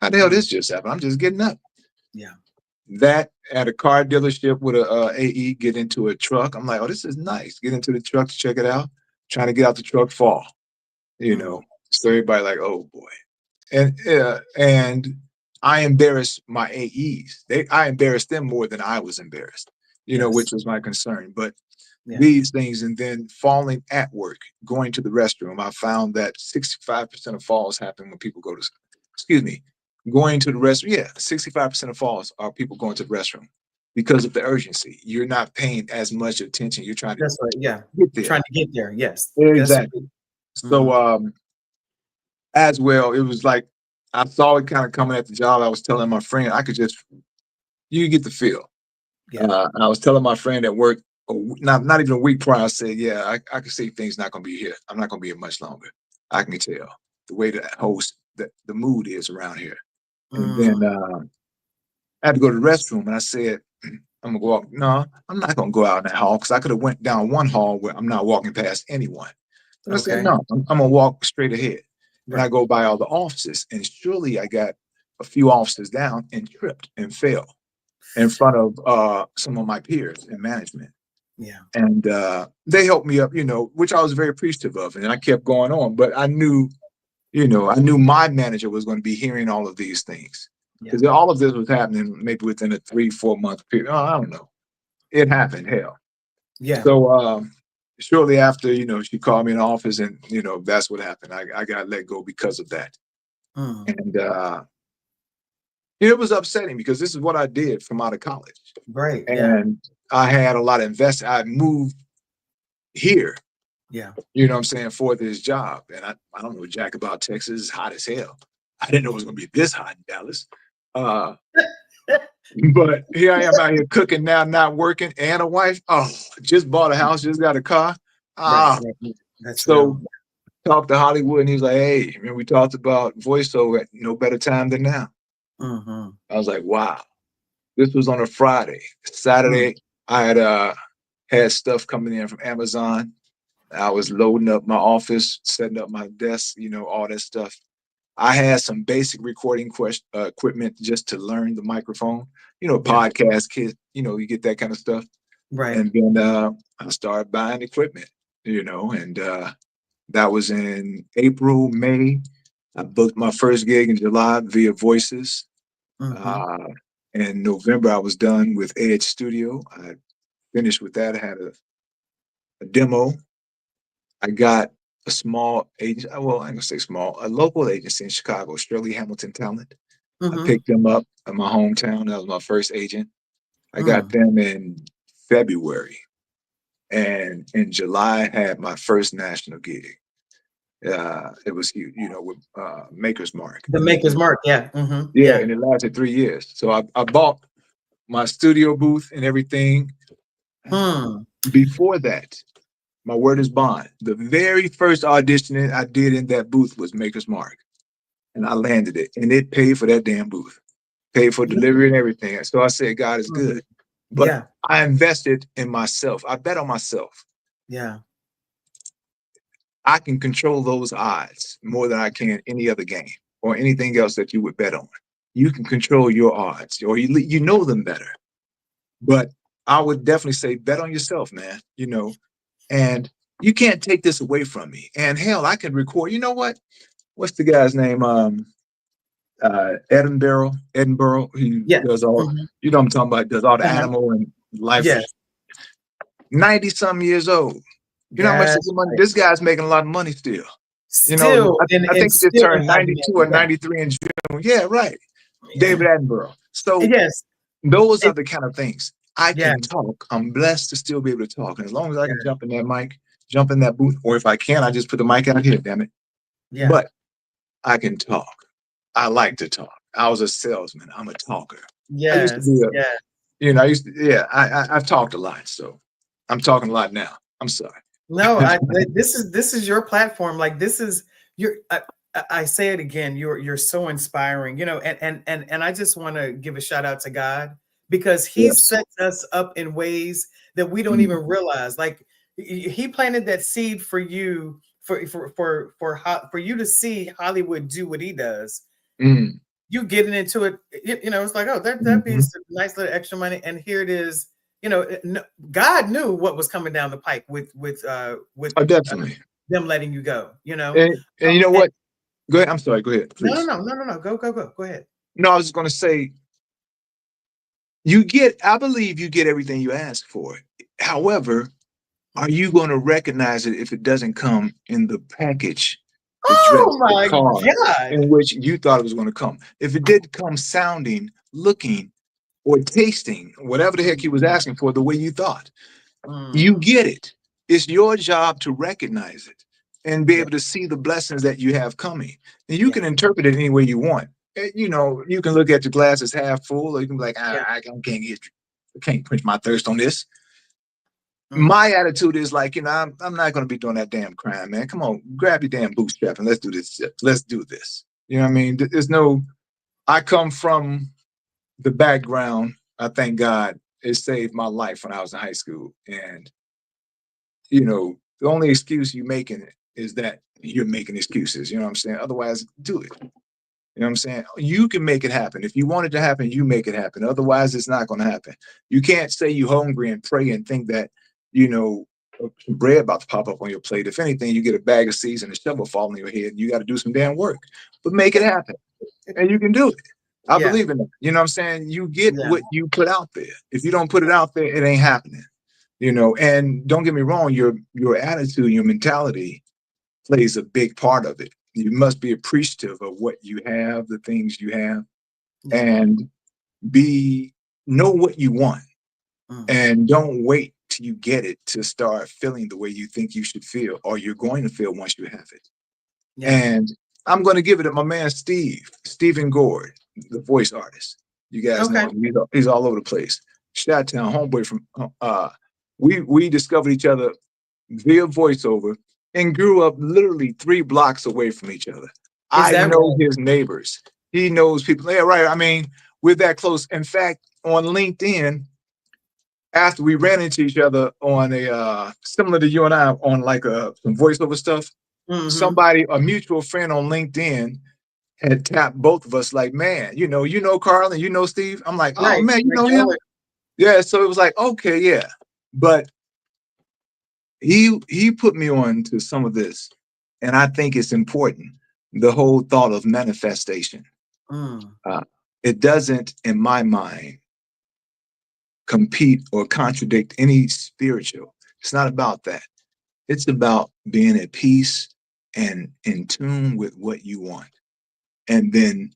how the hell Mm, this just happened? I'm just getting up. yeah. That at a car dealership with a AE, get into a truck. I'm like, oh, this is nice. Get into the truck to check it out. Trying to get out the truck, fall. You Mm, know, so everybody like, oh boy. And I embarrassed my AEs. I embarrassed them more than I was embarrassed, which yes. was my concern. But Yeah. these things, and then falling at work, going to the restroom, I found that 65% of falls happen when people go to, excuse me, going to the restroom. Yeah, 65% of falls are people going to the restroom because of the urgency. You're not paying as much attention. You're trying to That's right. Yeah. get there. Trying to get there. Yes. That's Exactly. So, mhm. as well, it was like I saw it kind of coming at the job. I was telling my friend, you get the feel. Yeah. I was telling my friend at work, not even a week prior, I said, yeah, I can see things not going to be here. I'm not going to be here much longer. I can tell the way the mood is around here. And then Mm, I had to go to the restroom, and I said, I'm gonna go out. No, I'm not gonna go out in that hall because I could have went down one hall where I'm not walking past anyone. But I said, okay. no, I'm gonna walk straight ahead. And I Right. go by all the offices, and surely I got a few offices down and tripped and fell in front of some of my peers in management. Yeah. And they helped me up, which I was very appreciative of. And I kept going on, but I knew my manager was going to be hearing all of these things Yeah. because all of this was happening maybe within a 3, 4 month period. Oh, I don't know. It happened, hell. Yeah. So shortly after, she called me in the office, and that's what happened. I got let go because of that. Mm, And it was upsetting because this is what I did from out of college. right. Yeah. And I had a lot of I moved here, Yeah. what I'm saying, for this job. And I don't know jack about Texas. It's hot as hell. I didn't know it was going to be this hot in Dallas. Uh, but here I am out here cooking now, not working, and a wife. Oh, just bought a house, just got a car. Right, Ah, right. That's so real. talked to Hollywood, and he was like, "Hey, man, we talked about voiceover at no better time than now." Mm-hmm. I was like, "Wow." This was on a Friday. Mm, Saturday, I had stuff coming in from Amazon. I was loading up my office, setting up my desk, all that stuff. I had some basic recording equipment just to learn the microphone, yeah. podcast kit, you get that kind of stuff. Right. And then I started buying equipment, and that was in April, May. I booked my first gig in July via Voices. Mm-hmm. Uh, in November, I was done with Edge Studio. I finished with that. I had a demo. I got a small agency. Well, I'm gonna say small, a local agency in Chicago, Shirley Hamilton Talent. I Mm-hmm. picked them up in my hometown. That was my first agent. I got Mm. them in February, and in July, I had my first national gig. It was huge, with Maker's Mark, The and it maker's mark. Yeah. Mm-hmm. yeah, Yeah. and it lasted 3 years. So I bought my studio booth and everything. Hmm. Before that, my word is bond. The very first audition I did in that booth was Maker's Mark, and I landed it, and it paid for that damn booth, paid for delivery and everything. So I said, God is Mhm. good. But Yeah. I invested in myself. I bet on myself. Yeah. I can control those odds more than I can any other game or anything else that you would bet on. You can control your odds, or you know them better. But I would definitely say bet on yourself, man. And you can't take this away from me. And hell, I can record. You know what? What's the guy's name? Edinburgh. He Yes. does all. Mm-hmm. I'm talking about. Does all the Uh-huh. animal and life. Yes. 90 some years old. You know how much That's money right. this guy's making? A lot of money still. Still I and think he just still turned having 92 or it. Yeah. 93 in June. Yeah, right. David Attenborough. So Yes. those are It, the kind of things I yeah. can talk. I'm blessed to still be able to talk. And as long as I Yeah. can jump in that mic, jump in that booth, or if I can, I just put the mic out here, damn it. Yeah. But I can talk. I like to talk. I was a salesman. I'm a talker. I used to Yes. be Yeah. yeah, I've talked a lot. So I'm talking a lot now. I'm sorry. No, this is your platform. Like this is your. I say it again. You're so inspiring. And I just want to give a shout out to God because He Yes. sets us up in ways that we don't Mm, even realize. Like He planted that seed for you for you to see Hollywood do what He does. mm, You getting into it, it's like, oh, that'd be mhm. some nice little extra money, and here it is. God knew what was coming down the pike with Oh, definitely. them letting you go. And you know And what? Go ahead. I'm sorry. Go ahead, no, no, please. no, no, no, no. Go ahead. No, I was just going to say, I believe you get everything you ask for. However, are you going to recognize it if it doesn't come in the package, the dress, Oh the my card God! in which you thought it was going to come? If it didn't come sounding, looking, or tasting, whatever the heck he was asking for, the way you thought, you Mm, get it. It's your job to recognize it and be yeah, able to see the blessings that you have coming. And you yeah, can interpret it any way you want. You can look at your glass as half full, or you can be like, yeah. I can't quench my thirst on this. Mm, My attitude is like, I'm not going to be doing that damn crime, man. Come on, grab your damn bootstrap and let's do this. Let's do this. You know what I mean? I come from the background. I thank God it saved my life when I was in high school. And, the only excuse you making is that you're making excuses. You know what I'm saying? Otherwise, do it. You know what I'm saying? You can make it happen. If you want it to happen, you make it happen. Otherwise, it's not going to happen. You can't say you're hungry and pray and think that, you know, some bread about to pop up on your plate. If anything, you get a bag of seeds and a shovel fall on your head and you got to do some damn work. But make it happen. And you can do it. I yeah, believe in it. You know what I'm saying? You get yeah, what you put out there. If you don't put it out there, it ain't happening. And don't get me wrong, your attitude, your mentality plays a big part of it. You must be appreciative of what you have, the things you have, yeah. and be know what you want. Hmm. And don't wait till you get it to start feeling the way you think you should feel or you're going to feel once you have it. Yeah, And I'm going to give it to my man Stephen Gord, the voice artist. You guys know Okay. him. He's all over the place. Shot Town, homeboy from we discovered each other via voiceover and grew up literally 3 blocks away from each other. Is I that know right? his neighbors. He knows people. Yeah, right. I mean, we're that close. In fact, on LinkedIn, after we ran into each other on a similar to you and I on like some voiceover stuff, Mm-hmm. somebody, a mutual friend on LinkedIn, had tapped both of us like, man, you know Carl and you know Steve. I'm like, oh Right. man, you Like know y'all him? Yeah. So it was like, okay, yeah. But he put me on to some of this, and I think it's important. The whole thought of manifestation. mm, Uh, it doesn't, in my mind, compete or contradict any spiritual. It's not about that. It's about being at peace and in tune with what you want. And then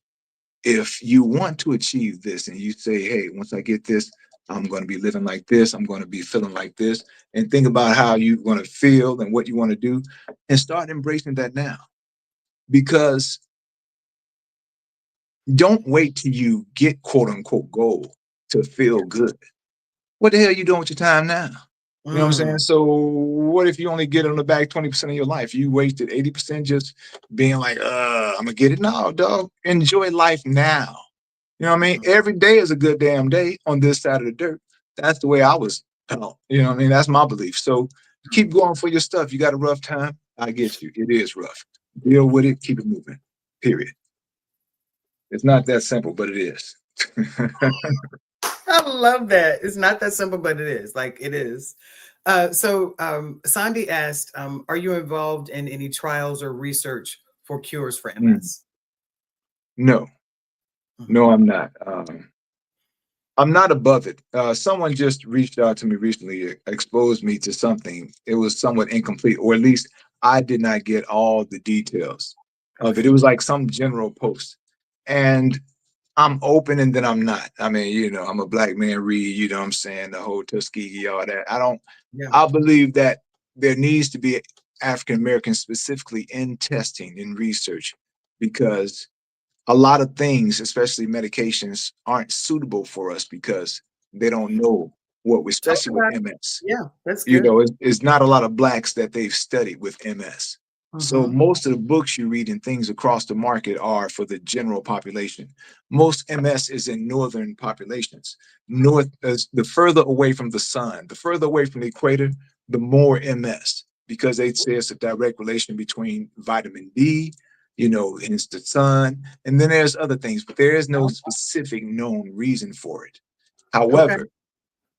if you want to achieve this and you say, hey, once I get this, I'm going to be living like this, I'm going to be feeling like this, and think about how you're going to feel and what you want to do, and start embracing that now. Because don't wait till you get quote unquote goal to feel good. What the hell are you doing with your time now? You know what I'm saying? mm. So what if you only get on the back 20% of your life? You wasted 80% just being like, I'm gonna get it. No, dog. Enjoy life now. You know what I mean? Mm. Every day is a good damn day on this side of the dirt. That's the way I was taught. You know what I mean? That's my belief. So keep going for your stuff. You got a rough time. I get you. It is rough. Deal with it. Keep it moving. Period. It's not that simple, but it is. I love that. It's not that simple, but it is. Like it is. Sandy asked, are you involved in any trials or research for cures for Mm. MS? No, Mhm. no, I'm not. I'm not above it. Someone just reached out to me recently, exposed me to something. It was somewhat incomplete, or at least I did not get all the details of it. Okay. It was like some general post. And I'm open and then I'm not. I mean, I'm a black man read, you know what I'm saying? The whole Tuskegee, all that. Yeah. I believe that there needs to be African Americans specifically in testing and research because a lot of things, especially medications, aren't suitable for us because they don't know what we, Talk especially with about it. MS. Yeah, that's good. It's not a lot of blacks that they've studied with MS. So Mm-hmm. most of the books you read and things across the market are for the general population. Most MS is in northern populations. North, the further away from the sun, the further away from the equator, the more MS, because they say it's a direct relation between vitamin D, hence the sun, and then there's other things, but there is no specific known reason for it. Okay. However,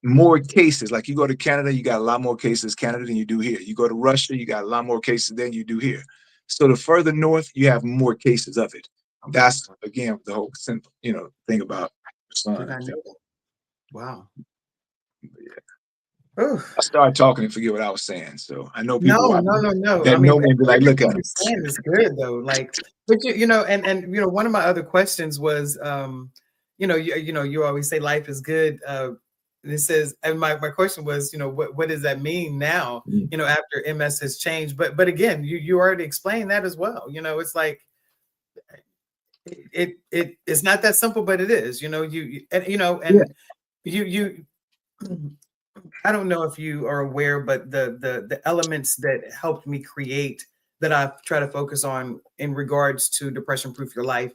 more cases. Like you go to Canada, you got a lot more cases Canada than you do here. You go to Russia, you got a lot more cases than you do here. So the further north, you have more cases of it. Okay. That's again the whole simple, thing about the Did sun. I know that? Wow. Yeah. I Oof. started talking and forget what I was saying. So I know No, people no, no, no. I that mean, know me and be like, look everything at you're him. saying is good though. Like, but one of my other questions was, you always say life is good. And it says, and my question was, what does that mean now? Mm. After MS has changed. But again, you already explained that as well. It's like it's not that simple, but it is. Yeah. And you I don't know if you are aware, but the elements that helped me create that I try to focus on in regards to depression proof your life,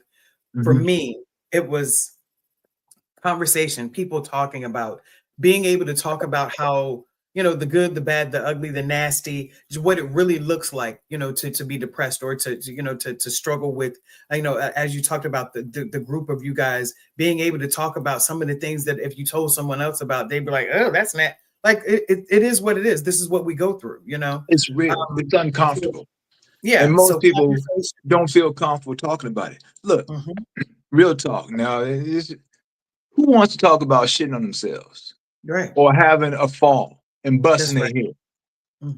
for Mhm. me, it was conversation, people talking about being able to talk about how, the good, the bad, the ugly, the nasty, just what it really looks like, to be depressed or to struggle with, as you talked about the group of you guys being able to talk about some of the things that if you told someone else about, they'd be like, oh, that's not like it is what it is. This is what we go through. It's real. Um, It's so, uncomfortable. And yeah. most So people conversation. don't feel comfortable talking about it. Look, Mhm. real talk. Now, who wants to talk about shitting on themselves Right. or having a fall and busting That's their right. head?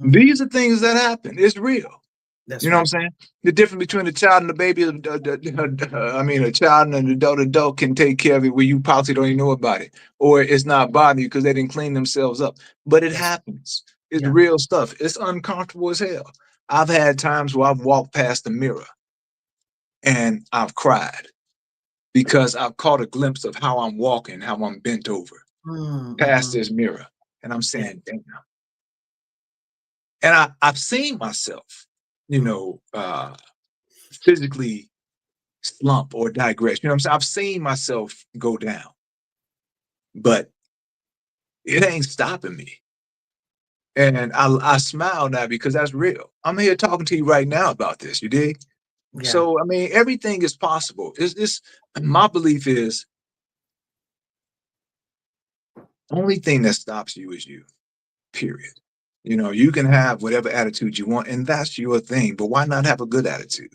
Hmm. These are things that happen. It's real. You That's know what I'm right. saying? The difference between a child and a baby, I mean, a child and an adult can take care of it where you possibly don't even know about it, or it's not bothering you because they didn't clean themselves up. But it That's happens. It's yeah. real stuff. It's uncomfortable as hell. I've had times where I've walked past the mirror and I've cried because I've caught a glimpse of how I'm walking, how I'm bent over past Mm-hmm. this mirror. And I'm Yeah. saying, damn. And I've seen myself, you Mm. know, physically slump or digress. You know what I'm saying? I've seen myself go down, but it ain't stopping me. And I smile now because that's real. I'm here talking to you right now about this. You dig? Yeah. So I mean, everything is possible. It's my belief is only thing that stops you is you. Period. You know, you can have whatever attitude you want, and that's your thing. But why not have a good attitude?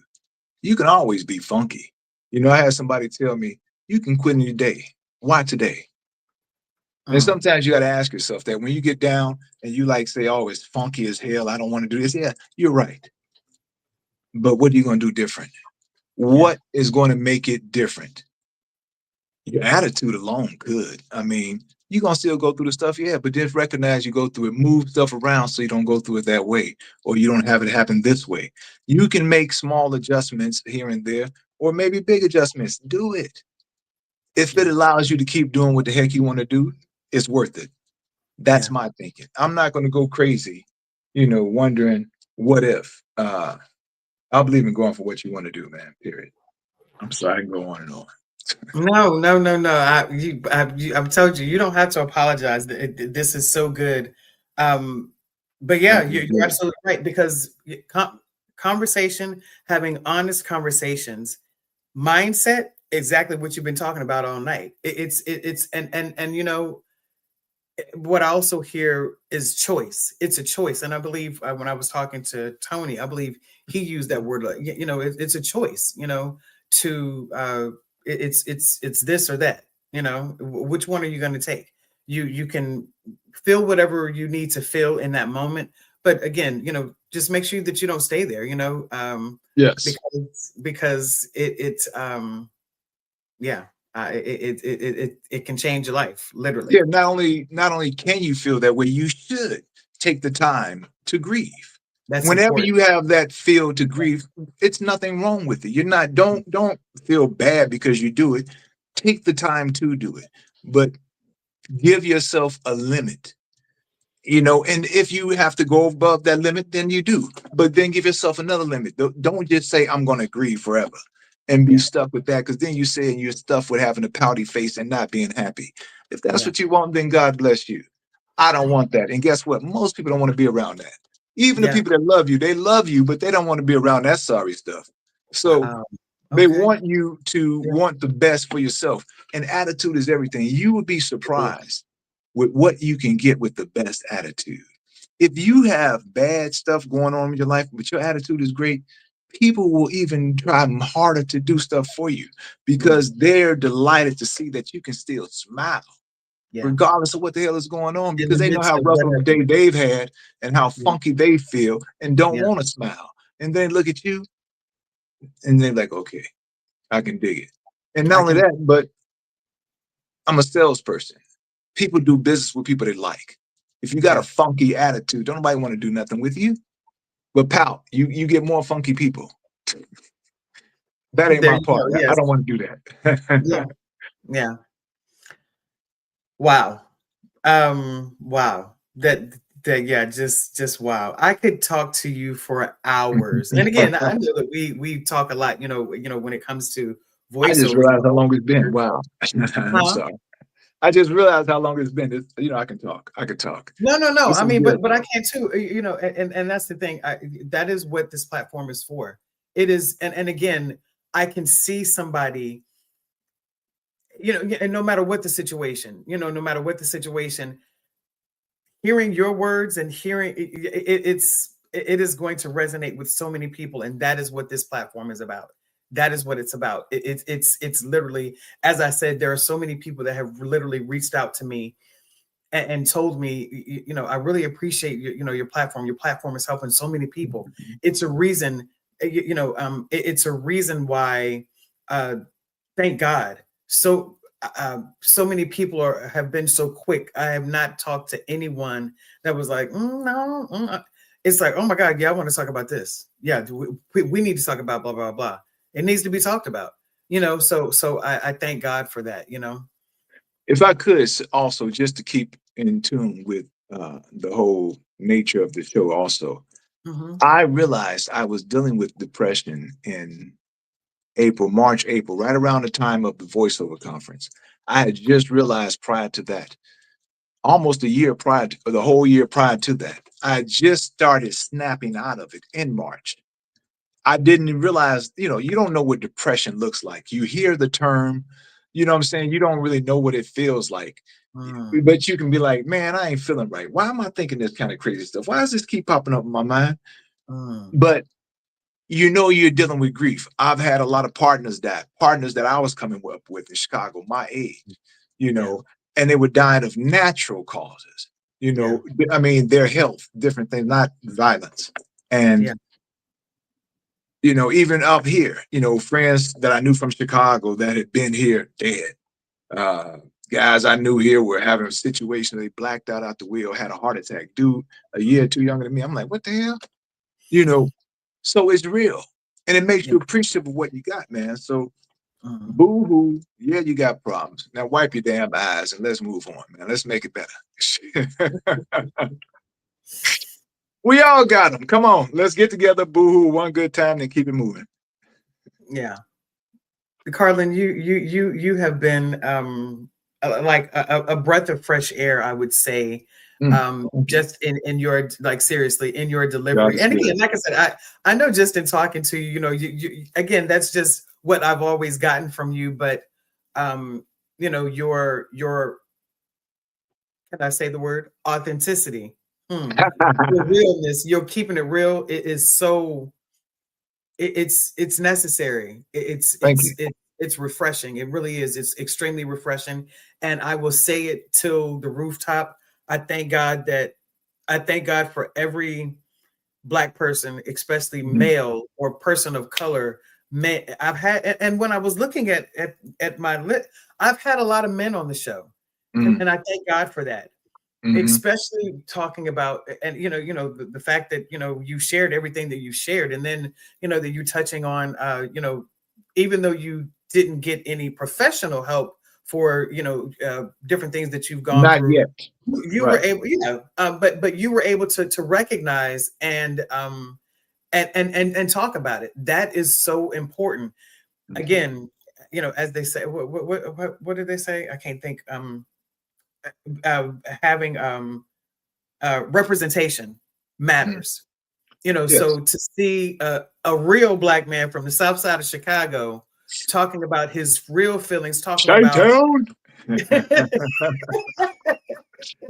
You can always be funky. You know, I had somebody tell me, you can quit in your day. Why today? And Mm. sometimes you got to ask yourself that when you get down and you like say, oh, it's funky as hell. I don't want to do this. Yeah, you're right. But what are you going to do different? Yeah. What is going to make it different? Your attitude alone could. I mean, you're going to still go through the stuff, yeah, but just recognize you go through it, move stuff around so you don't go through it that way, or you don't have it happen this way. You can make small adjustments here and there, or maybe big adjustments. Do it. If it Yeah. allows you to keep doing what the heck you want to do, it's worth it. That's Yeah. my thinking. I'm not going to go crazy, you know, wondering what if. I believe in going for what you want to do, man. Period. I'm sorry, I can go on and on. No, no, no, no. I've told you, you don't have to apologize. This is so good. Um, but I yeah, you're appreciate it. absolutely right because conversation, having honest conversations, mindset, exactly what you've been talking about all night. It's and you know what I also hear is choice. It's a choice, and I believe when I was talking to Tony, I believe he used that word. Like, you know, it's a choice. You know, to it's this or that. You know, which one are you going to take? You can feel whatever you need to feel in that moment, but again, you know, just make sure that you don't stay there. You know, Yes. because yeah, it can change your life literally. Yeah, not only can you feel that way, you should take the time to grieve. That's Whenever important. you have that feel to grieve, it's nothing wrong with it. You're not don't feel bad because you do it. Take the time to do it, but give yourself a limit. You know, and if you have to go above that limit, then you do. But then give yourself another limit. Don't just say I'm going to grieve forever and be Yeah, stuck with that, because then you say you're stuck with having a pouty face and not being happy. If that's yeah, what you want, then God bless you. I don't want that. And guess what? Most people don't want to be around that. Even the yeah. people that love you, they love you, but they don't want to be around that sorry stuff. So Um, they okay. want you to Yeah, want the best for yourself. And attitude is everything. You would be it is. surprised with what you can get with the best attitude. If you have bad stuff going on in your life, but your attitude is great, people will even try harder to do stuff for you Mm, because they're delighted to see that you can still smile yeah. regardless of what the hell is going on, In because the they know midst how of rough of a whatever. day they've had and how Yeah, funky they feel and don't yeah. want to smile. And then look at you and they're like, okay, I can dig it. And not I only can. that, but I'm a salesperson. People do business with people they like. If you got a Yeah. funky attitude, don't nobody want to do nothing with you. But pal, you get more funky people. That ain't There my you go. party. I Yes. don't want to do Yeah. that. Yeah. Wow. Wow. That yeah, just wow. I could talk to you for hours. And again, I know that we talk a lot, you know, when it comes to I just voiceovers, realized how long it's been. Wow. I'm huh? sorry. I just realized how long it's been. I can talk. I can talk. No, no, no. This I is mean, good but I though. can too. You know, and that's the thing. That is what this platform is for. It is, and again, I can see somebody, you know, and no matter what the situation, you know, no matter what the situation, hearing your words and hearing it is going to resonate with so many people, and that is what this platform is about. That is what it's about. It's literally, as I said, there are so many people that have literally reached out to me and told me, you know, I really appreciate you know, your platform. Your platform is helping so many people. It's a reason, you know, it's a reason why. Uh, thank God. So many people have been so quick. I have not talked to anyone that was like, no. It's like, oh my God, yeah, I want to talk about this. Yeah, we need to talk about blah blah blah. It needs to be talked about. So I thank God for that. If I could also, just to keep in tune with the whole nature of the show, also, Hmm. I realized I was dealing with depression in April, March, April, right around the time of the voiceover conference. I had just realized prior to that, almost a year prior to, or the whole year prior to that, I just started snapping out of it in March. I didn't realize, you don't know what depression looks like. You hear the term, you know what I'm saying? You don't really know what it feels like. Mm, But you can be like, man, I ain't feeling right. Why am I thinking this kind of crazy stuff? Why does this keep popping up in my mind? mm, But you're dealing with grief. I've had a lot of partners that I was coming up with in Chicago, my age, you yeah, know, and they were dying of natural causes, yeah, I mean, their health, different things, not violence. And yeah. even up here, friends that I knew from Chicago that had been here dead. Uh, Guys I knew here were having a situation. They blacked out the wheel, had a heart attack. Dude, a year or two younger than me. I'm like, what the hell? You know, so it's real. And it makes Yeah. you appreciative of what you got, man. So Mm. boo hoo, yeah, you got problems. Now wipe your damn eyes and let's move on, man. Let's make it better. We all got them. Come on, let's get together, boo hoo, one good time and keep it moving. Yeah. Carlin, you have been like a breath of fresh air, I would say. Mm, thank you. Just in your, like, seriously, in your God delivery. is And good. again, like I said, I know just in talking to you, you again, that's just what I've always gotten from you. But um, your can I say the word authenticity? Hmm. Your realness, you're keeping it real. It is so it's necessary. Thank you. It's refreshing. It really is. It's extremely refreshing. And I will say it till the rooftop. I thank God that I thank God for every Black person, especially Mhm, male or person of color. I've had, and when I was looking at my lit, I've had a lot of men on the show, mhm, and I thank God for that, mhm. especially talking about, and the fact that you shared everything that you shared, and then that you're touching on, even though you didn't get any professional help for different things that you've gone Not through, yet. you were Right. able, but you were able to recognize and talk about it. That is so important. Mhm, Again, as they say, what did they say? I can't think. Having representation mhm. matters. Yes. So to see a real Black man from the South Side of Chicago talking about his real feelings, talking about Chi-town.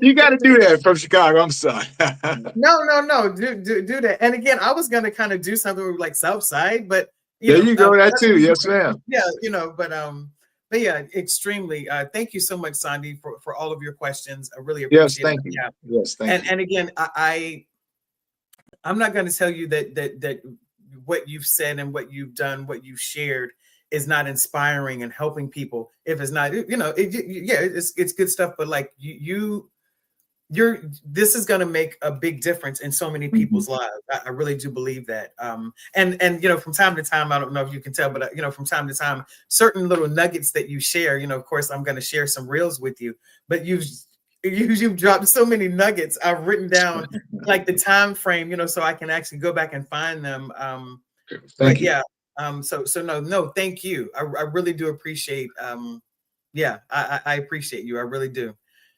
You got to do that from Chicago. I'm sorry. no, do that. And again, I was gonna kind of do something with, like, South Side, but There you go. That that's too. Yes, ma'am. yeah, but yeah, extremely. Thank you so much, Sandy, for all of your questions. I really Yes, appreciate it. thank you. Yeah, Yes, thank and you. and again, I'm not going to tell you that what you've said and what you've done, what you've shared, is not inspiring and helping people. If it's not, yeah, it's good stuff. But like you're this is going to make a big difference in so many Mhm, people's lives. I really do believe that. And from time to time, I don't know if you can tell, but from time to time, certain little nuggets that you share. Of course, I'm going to share some reels with you, but you've dropped so many nuggets. I've written down, like, the time frame, so I can actually go back and find them. But thank you. yeah, so no, thank you. I really do appreciate. Yeah, I appreciate you. I really do.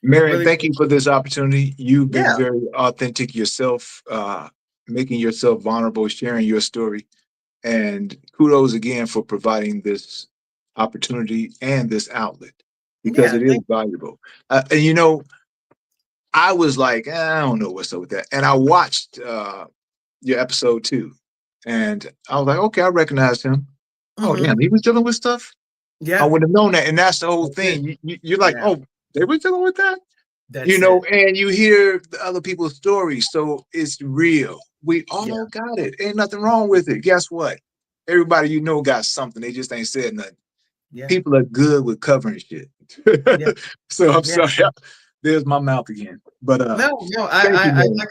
Marion, Really, thank you for this opportunity. You've been yeah, very authentic yourself, making yourself vulnerable, sharing your story. And kudos again for providing this opportunity and this outlet because yeah. it is valuable. And I was like, I don't know what's up with that. And I watched your episode too. And I was like, okay, I recognize him. Oh, Hmm. damn, he was dealing with stuff. I Yeah, would have known that. And that's the whole that's it. thing. You're like, Yeah, oh, they were dealing with that? that's it. And you hear the other people's stories. So it's real. We Yeah, all got it. Ain't nothing wrong with it. Guess what? Everybody got something. They just ain't said nothing. yeah, People are good with covering shit. yeah, So I'm yeah. sorry. There's my mouth again. But No, thank you, I man. like,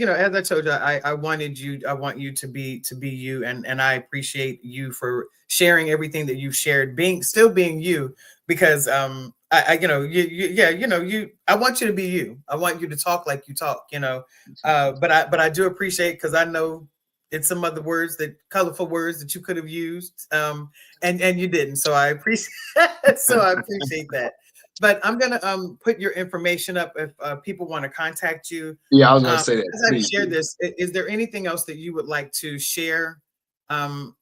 as I told you, I wanted you, I want you to be you, and I appreciate you for sharing everything that you've shared, being still being you, because yeah, I want you to be you. I want you to talk like you talk, but I do appreciate, because I know it's some other words, that colorful words that you could have used, and you didn't. So I appreciate that. But I'm gonna put your information up if people want to contact you. Yeah, I was gonna say that. As I Please share do. this, is there anything else that you would like to share? Um,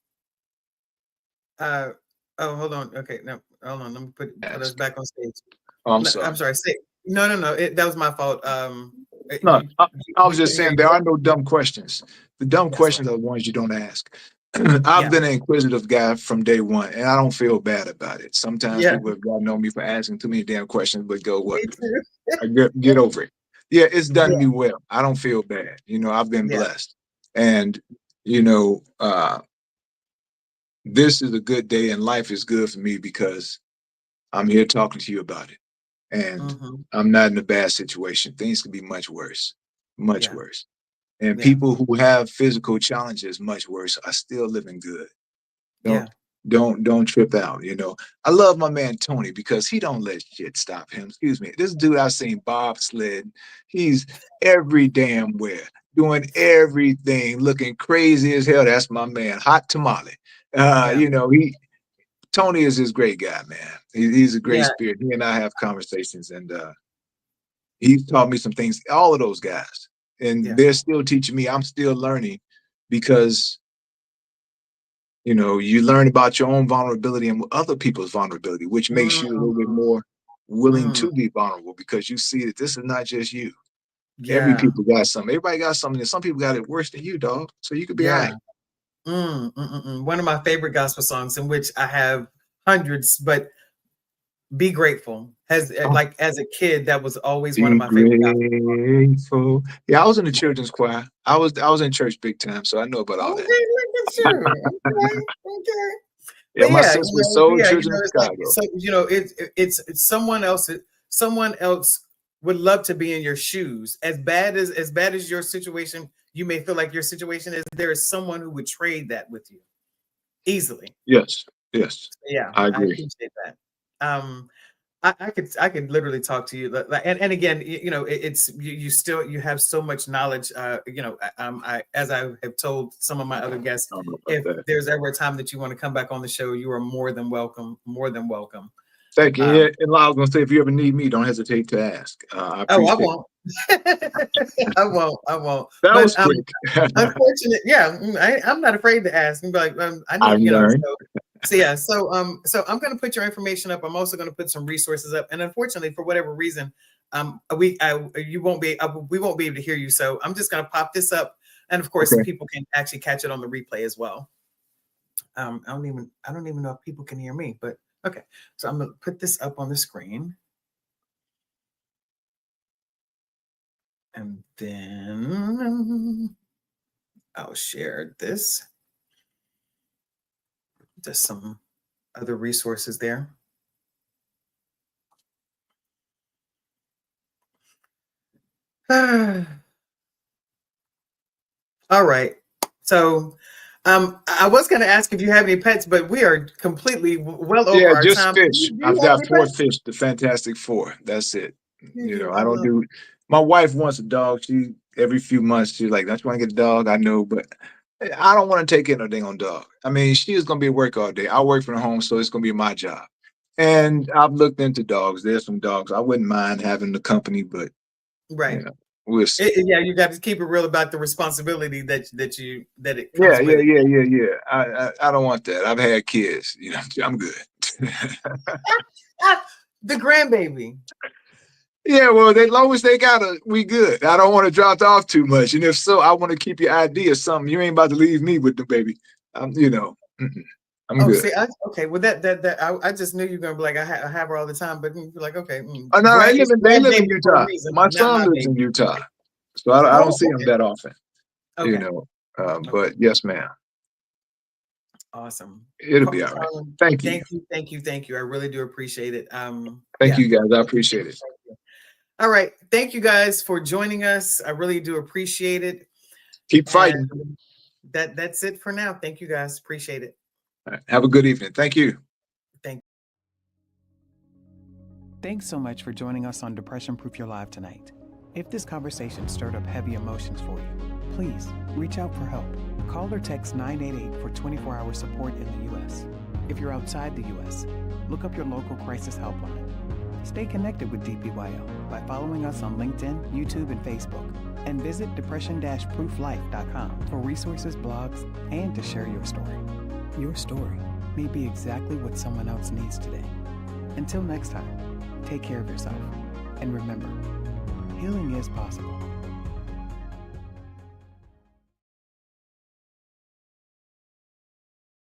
uh, oh, hold on. Okay, no, hold on. Let me put us Ask. back on stage. Oh, I'm No, I'm sorry. sorry. Say no, no, no. That was my fault. No, I was You just couldn't hear saying you. there are no dumb questions. The dumb That's right. questions are the ones you don't ask. I've Yeah, been an inquisitive guy from day one, and I don't feel bad about it. Sometimes yeah. people have gotten on me for asking too many damn questions, but go Me what? too. Get over it. Yeah, it's done Yeah, me well. I don't feel bad. I've been yeah. blessed, and you know, uh, this is a good day, and life is good for me because I'm here talking to you about it, and Hmm. I'm not in a bad situation. Things could be much Yeah, worse. And yeah, people who have physical challenges much worse are still living good. Don't yeah, don't trip out. I love my man Tony because he don't let shit stop him. Excuse me. This dude I've seen bobsled. He's every damn where, doing everything, looking crazy as hell. That's my man, hot tamale. yeah, He Tony is this great guy, man. He's a great yeah, spirit. He and I have conversations, and he's taught me some things. All of those guys, and yeah. they're still teaching me. I'm still learning because you learn about your own vulnerability and other people's vulnerability, which makes you a little bit Mm, more willing mm, to be vulnerable because you see that this is not just you. Every yeah, people got something. Everybody got something. And some people got it worse than you, dog. So you could be all yeah. right. One of my favorite gospel songs, in which I have hundreds, but "Be Grateful" has, Oh, like, as a kid, that was always one of be my favorite gospel songs. grateful. Yeah, I was in the children's choir. I was in church big time, so I know about all Okay, that. look at you. Okay, okay. Yeah, But my yeah, sister sold children in it's like, Chicago. so it's someone else would love to be in your shoes. As bad as your situation, you may feel like your situation is, there is someone who would trade that with you easily. Yes, yes, Yeah, I I agree. appreciate that. Um, I could literally talk to you, and again, it's you have so much knowledge. As I have told some of my other guests, I don't know about if that. there's ever a time that you want to come back on the show, you are more than welcome. More than welcome. Thank you. Um, Yeah, and I was gonna say, if you ever need me, don't hesitate to ask. I oh, I appreciate it. won't. I won't. I won't. That But was quick. unfortunate, yeah, I'm not afraid to ask. And be like, I know, I've learned. so yeah, so I'm going to put your information up. I'm also going to put some resources up. And unfortunately, for whatever reason, we won't be able to hear you. So I'm just going to pop this up, and of course, Okay. people can actually catch it on the replay as well. I don't even know if people can hear me, but okay. So I'm going to put this up on the screen, and then I'll share this. Just some other resources there. All right. So, I was going to ask if you have any pets, but we are completely well over Yeah, our just time. Do fish. you I've have got any four pets? fish, the Fantastic Four. That's it. I I don't love. do. My wife wants a dog. She every few months she's like, "Don't you want to get a dog?" I know, but I don't want to take in a dang on dog. I mean, she is gonna be at work all day. I work from home, so it's gonna be my job. And I've looked into dogs. There's some dogs I wouldn't mind having the company, but Right. we'll see. Yeah, you got to keep it real about the responsibility that it Yeah, comes yeah, with it. yeah, yeah, yeah. I don't want that. I've had kids. I'm good. Ah, the grandbaby. Yeah, well, as long as they got we good. I don't want to drop off too much, and if so, I want to keep your ID or something. You ain't about to leave me with the baby. Mm-mm. I'm Oh, good. see, okay. Well, I just knew you were gonna be like, I have her all the time, but you're like, okay, Oh no, it's they live grandbaby in for a Utah. reason, My not son my lives in baby. Utah, so I don't Oh, see him okay, that often. You okay, know, okay. but yes, ma'am, Awesome. it'll be all right. Carlin, Thank you, thank you, thank you, thank you. I really do appreciate it. thank Yeah. you guys. I appreciate it. Thank you. All right. Thank you guys for joining us. I really do appreciate it. Keep fighting. And that's it for now. Thank you guys. Appreciate it. All right. Have a good evening. Thank you. Thanks so much for joining us on Depression Proof Your Life tonight. If this conversation stirred up heavy emotions for you, please reach out for help. Call or text 988 for 24-hour support in the U.S. If you're outside the U.S., look up your local crisis helpline. Stay connected with DPYL by following us on LinkedIn, YouTube, and Facebook, and visit depression-prooflife.com for resources, blogs, and to share your story. Your story may be exactly what someone else needs today. Until next time, take care of yourself, and remember, healing is possible.